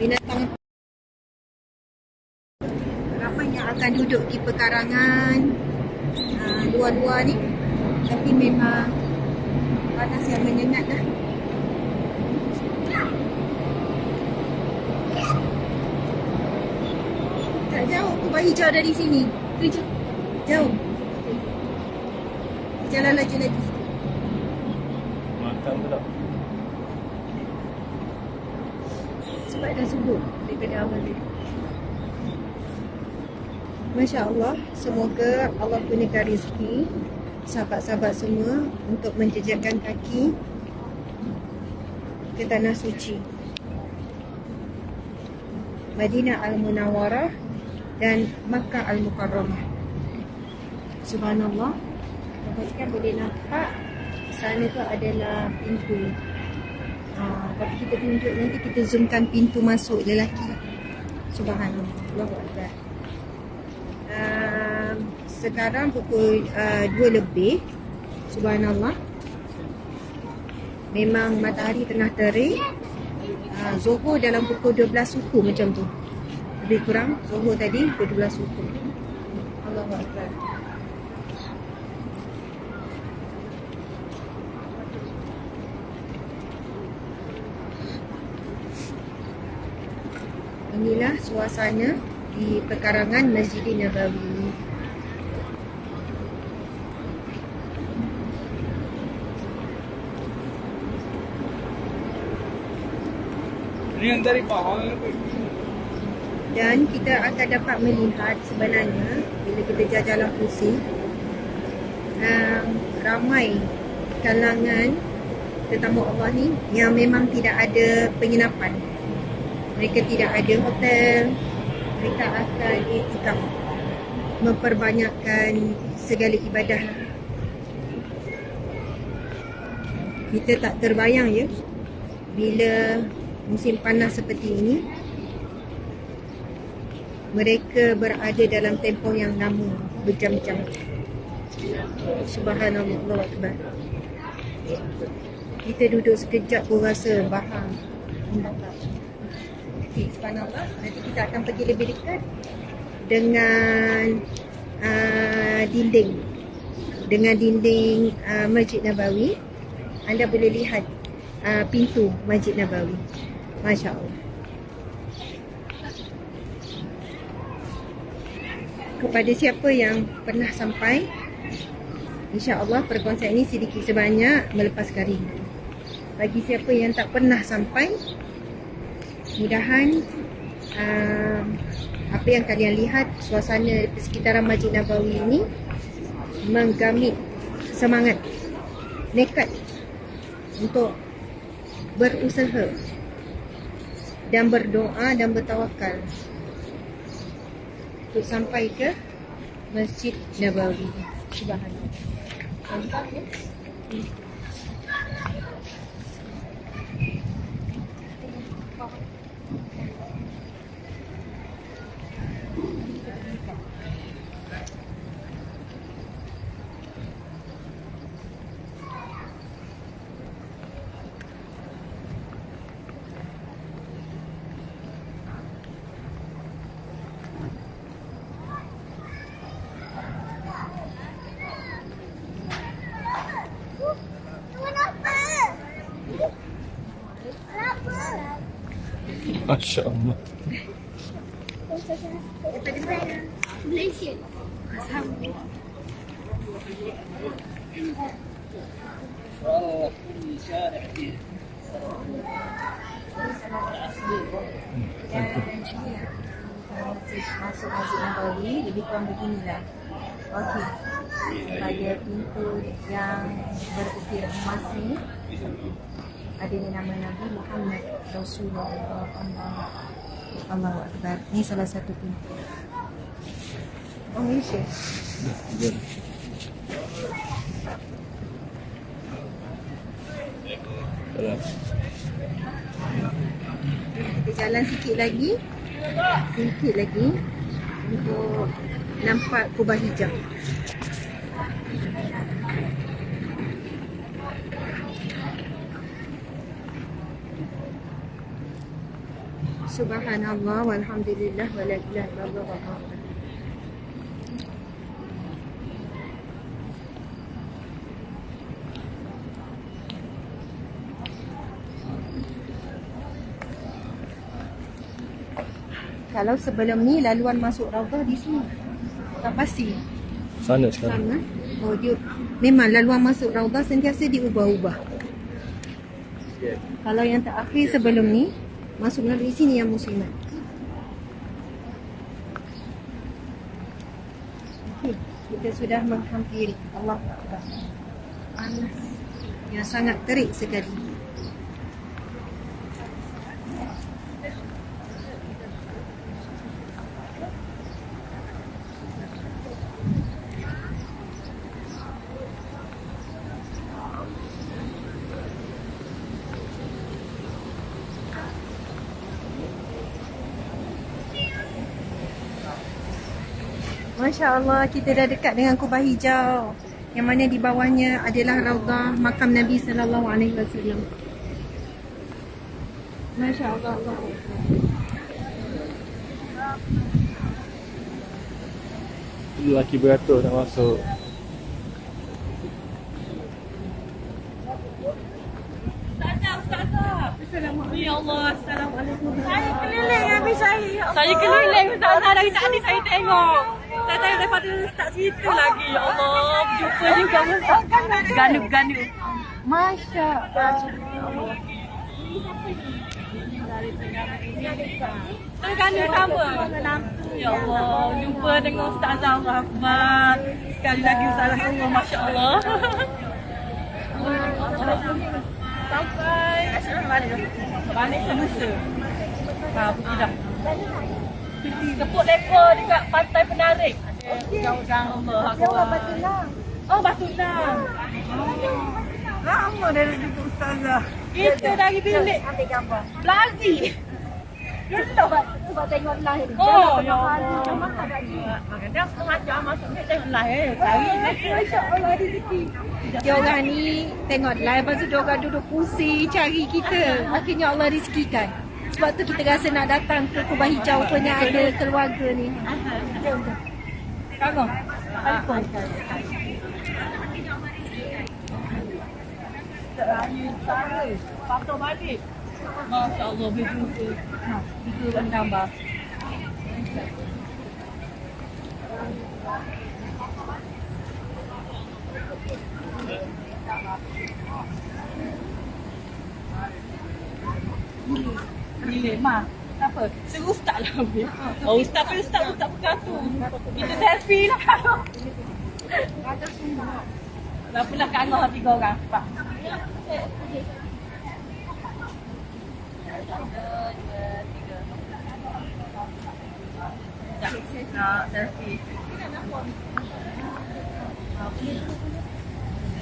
Binatang ramai yang akan duduk di pekarangan luar-luar ni. Tapi memang panas yang menyengat lah. Tak jauh Kubah Hijau dari sini. Jauh. Jalan lagi sikit. Makan pula. Sebab dah subuh daripada awal ni. Masya Allah, semoga Allah kurniakan rezeki sahabat-sahabat semua untuk menjejakkan kaki ke Tanah Suci Madinah Al-Munawwarah dan Makkah Al-Mukarramah. Subhanallah, kan boleh nampak sana tu adalah pintu. Tapi kita tunjuk nanti, kita zoomkan pintu masuk lelaki. Subhanallah, Allahu Akbar. Sekarang pukul 2 lebih. Subhanallah, memang matahari tengah terik. Zuhur dalam pukul 12 suku macam tu. Lebih kurang Zuhur tadi pukul 12 suku. Allahu Akbar. Inilah suasana di pekarangan Masjid Nabawi. Dan kita akan dapat melihat sebenarnya bila kita jalan pusing, ramai kalangan tetamu Allah ni yang memang tidak ada penginapan. Mereka tidak ada hotel. Mereka akan iktikaf, memperbanyakkan segala ibadah. Kita tak terbayang ya, bila musim panas seperti ini, mereka berada dalam tempoh yang lama, berjam-jam. Subhanallah, Allahu Akbar. Kita duduk sekejap pun rasa bahang. Okey, subhanallah. Nanti kita akan pergi lebih dekat dengan dinding. Dengan dinding Masjid Nabawi. Anda boleh lihat pintu Masjid Nabawi. Masya Allah. Kepada siapa yang pernah sampai, insya-Allah perkongsian ini sedikit sebanyak melepaskan rindu. Bagi siapa yang tak pernah sampai, mudahan apa yang kalian lihat, suasana di sekitaran Masjid Nabawi ini menggamit semangat, nekat untuk berusaha dan berdoa dan bertawakal untuk sampai ke Masjid Nabawi. Subhanallah. Masya Allah. Daripada mana? Malaysia. Masuk Masjid Nabawi lebih kurang beginilah. Okey. Pada pintu yang berukir emas ni ada nama Nabi Muhammad Rasulullah. Allahu Akbar. Ni salah satu pintu. Oh, Malaysia. Kita jalan sikit lagi untuk nampak kubah hijau. Subhanallah walhamdulillah wala ilaha illallah wallahu akbar. Kalau sebelum ni laluan masuk Raudhah di sini. Tak pasti. Sana sekarang. Sana. Oh, dia memang laluan masuk Raudhah sentiasa diubah-ubah. Kalau yang terakhir sebelum ni masuk melalui sini yang muslimat. Okey, kita sudah menghampiri. Allah Akbar. Panas. Yang sangat terik sekali. Masya Allah, kita dah dekat dengan kubah hijau yang mana di bawahnya adalah Raudhah makam Nabi sallallahu alaihi wasallam. Masya Allah. Lelaki beratur nak masuk. Ya Allah, Assalamualaikum. Saya keliling habis saya. Saya keliling Ustazah dari tadi saya tengok. Saya tengok daripada start situ lagi. Ya Allah, berjumpa juga Ustaz. Ganu-ganu. Masya Allah. Ganu sama. Ya Allah, jumpa dengan Ustazah Allah Akbar. Sekali lagi Ustazah Allah, Masya Allah. Sampai balik ke Nusa. Pergi dah. Tepuk lepo dekat Pantai Penarik. Jauh-jauh Allah. Oh, Batu Enam. Lama dah duduk Ustazah. Kita dari bilik. Ambil gambar. Lagi. Kita sebab tengok live. Oh, ya Allah. Makanya aku macam masuk ni tengok live. Masya Allah rezeki. Dia orang ni tengok live, lepas tu dia orang duduk pusing cari kita. Akhirnya Allah rezekikan. Sebab tu kita rasa nak datang ke Kubah Hijau punya ada keluarga ni. Jom. Kagum. Patut balik. Masya Allah berjumpa. Kita bertambah. Bilik mak. Apa? Suruh ustaz lah ambil. Oh ustaz berkatu. Kita selfie lah. Dah pula kanggah 3 orang. Pak. Nak selfie.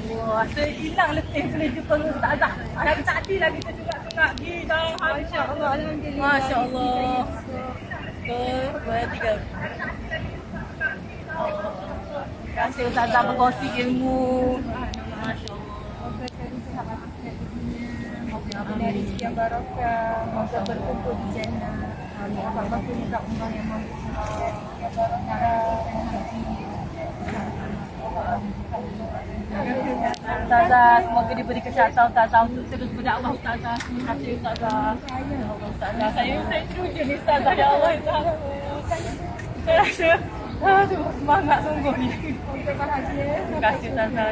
Wah, saya hilang letih boleh jumpa dengan Ustazah. Hari tadi lah kita juga nak pergi dah. Masya Allah, alhamdulillah. Masya Allah. 2, 3. Terima kasih Ustazah berkongsi ilmu. Masya Allah. Moga dari sekian barakah. Moga berkumpul di jannah. Apa-apa pun minta Allah yang mampu. Ustazah, semoga diberi kesihatan Ustazah untuk terus berdakwah Ustazah. Terima kasih Ustazah. Ustazah, saya teruja ni Ustazah. Ya Allah, saya rasa semangat sungguh ni. Terima kasih Ustazah.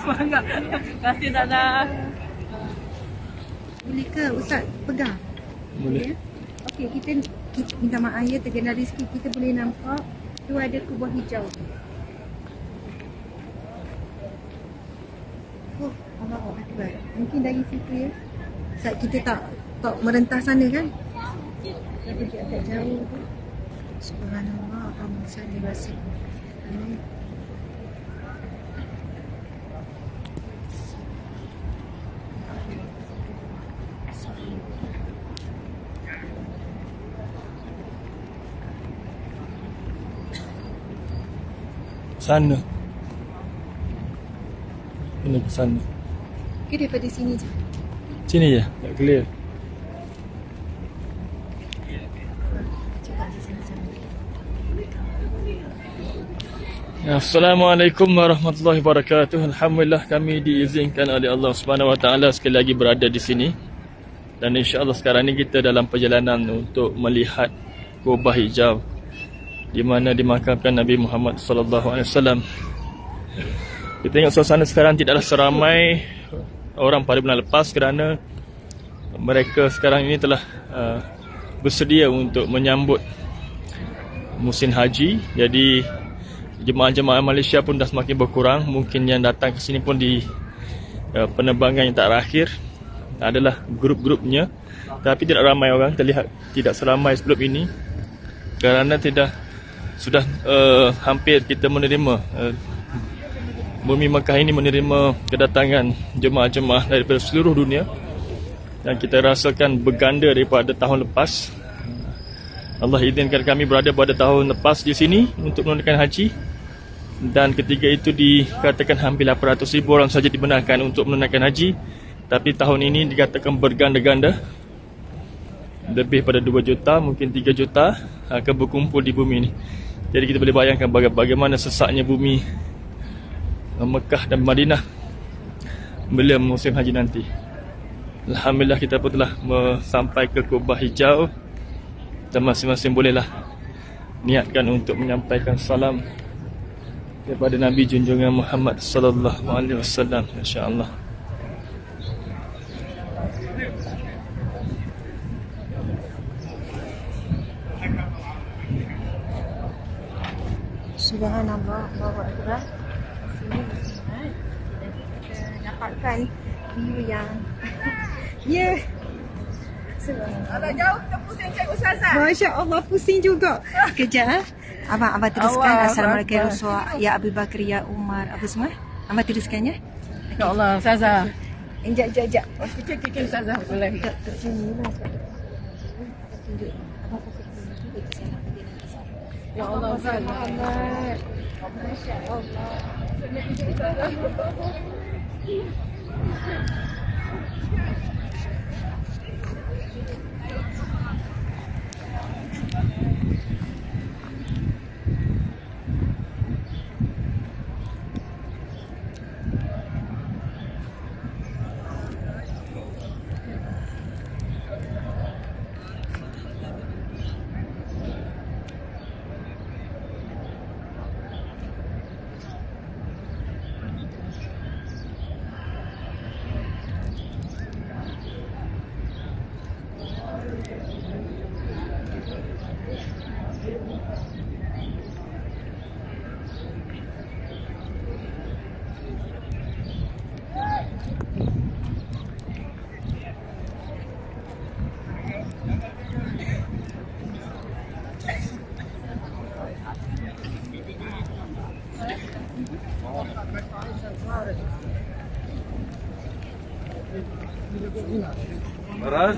Semangat. Terima kasih Ustazah. Boleh ke Ustaz pegang? Boleh. Okey, kita minta maaf ya, terkena rezeki kita boleh nampak tu ada kubah hijau. Oh, Allahu Akbar. Mungkin dari situ ya. Saat kita tak merentah sana kan? Tapi dia agak jauh tu. Subhanallah, Allahumma salli wa sallim. Sana. Ini ke sana. Ke daripada sini je. Sini je, tak clear. Assalamualaikum warahmatullahi wabarakatuh. Alhamdulillah kami diizinkan oleh Allah Subhanahu Wa Taala sekali lagi berada di sini. Dan insya-Allah sekarang ni kita dalam perjalanan untuk melihat Kubah Hijau di mana dimakamkan Nabi Muhammad sallallahu alaihi wasallam. Kita tengok suasana sekarang tidaklah seramai orang pada bulan lepas kerana mereka sekarang ini telah bersedia untuk menyambut musim haji. Jadi jemaah-jemaah Malaysia pun dah semakin berkurang. Mungkin yang datang ke sini pun di penerbangan yang tak berakhir adalah grup-grupnya, tapi tidak ramai orang, terlihat tidak seramai sebelum ini kerana sudah hampir kita menerima Bumi Mekah ini menerima kedatangan jemaah-jemaah daripada seluruh dunia, dan kita rasakan berganda daripada tahun lepas. Allah izinkan kami berada pada tahun lepas di sini untuk menunaikan haji, dan ketika itu dikatakan hampir 800,000 orang saja dibenarkan untuk menunaikan haji, tapi tahun ini dikatakan berganda-ganda, lebih pada 2 juta, mungkin 3 juta akan berkumpul di bumi ini. Jadi kita boleh bayangkan bagaimana sesaknya bumi Mekah dan Madinah bila musim haji nanti. Alhamdulillah kita pun telah sampai ke Kubah Hijau, dan masing-masing bolehlah niatkan untuk menyampaikan salam kepada Nabi junjungan Muhammad sallallahu alaihi wasallam, insya-Allah. Subhanallah, Allahu Akbar. Sini muslimat dan kita dapatkan view yang ya. Subhanallah. Jauh kita pusing cik Ustazah. Masya-Allah pusing juga. Sekejap. Abang teruskan. Assalamualaikum warahmatullahi ya Abu Bakar ya Umar apa semua. Abang teruskan ya. Ya Allah Ustazah. Sekejap. Okey Ustazah boleh. Kat sini lah. tunjuk. Abang fokus dulu juga tu saya nak pergi nanti sana. Ya Allah, Muhammad. Masya Allah. Raz.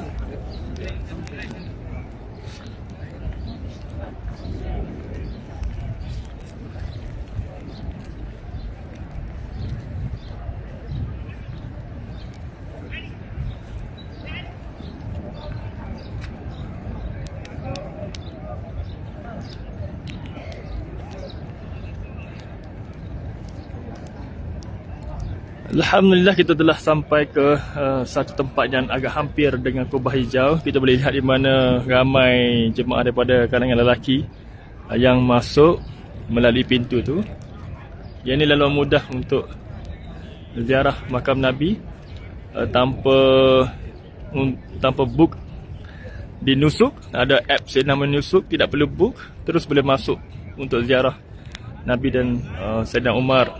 Alhamdulillah kita telah sampai ke satu tempat yang agak hampir dengan kubah hijau. Kita boleh lihat di mana ramai jemaah daripada kalangan lelaki yang masuk melalui pintu tu. Yang ini laluan mudah untuk ziarah makam Nabi tanpa book di Nusuk. Ada apps yang nama Nusuk, tidak perlu book, terus boleh masuk untuk ziarah Nabi dan Sayyidina Umar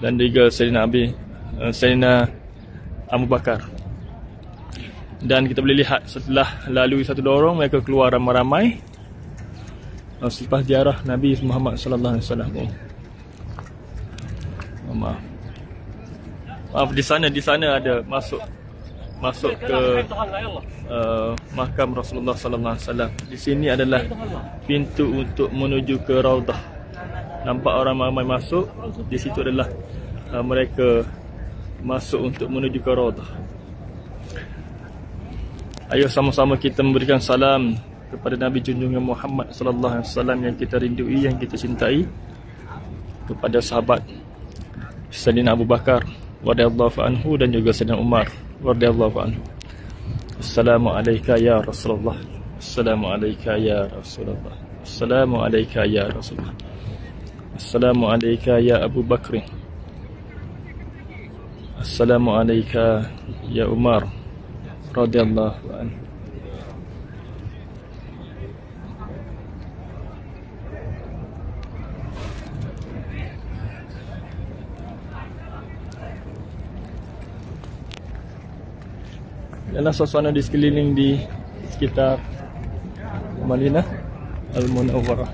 dan juga Sayyidina Abu Bakar. Dan kita boleh lihat setelah lalui satu lorong, mereka keluar ramai-ramai selepas ziarah Nabi Muhammad sallallahu alaihi wasallam. Maaf, di sana ada masuk ke makam Rasulullah sallallahu alaihi wasallam. Di sini adalah pintu untuk menuju ke Raudah. Nampak orang ramai masuk. Di situ adalah mereka masuk untuk menuju ke Raudah. Ayo sama-sama kita memberikan salam kepada Nabi junjungan Muhammad sallallahu alaihi wasallam yang kita rindui, yang kita cintai, kepada sahabat Sayyidina Abu Bakar radhiyallahu anhu dan juga Sayyidina Umar radhiyallahu anhu. Assalamu alayka ya Rasulullah. Assalamu alayka ya Rasulullah. Assalamu alayka ya Rasulullah. Assalamu alayka ya Abu Bakr. Assalamu alayka ya Umar radhiyallahu anhu. Adalah suasana di sekeliling di sekitar Madinah Al-Munawwarah.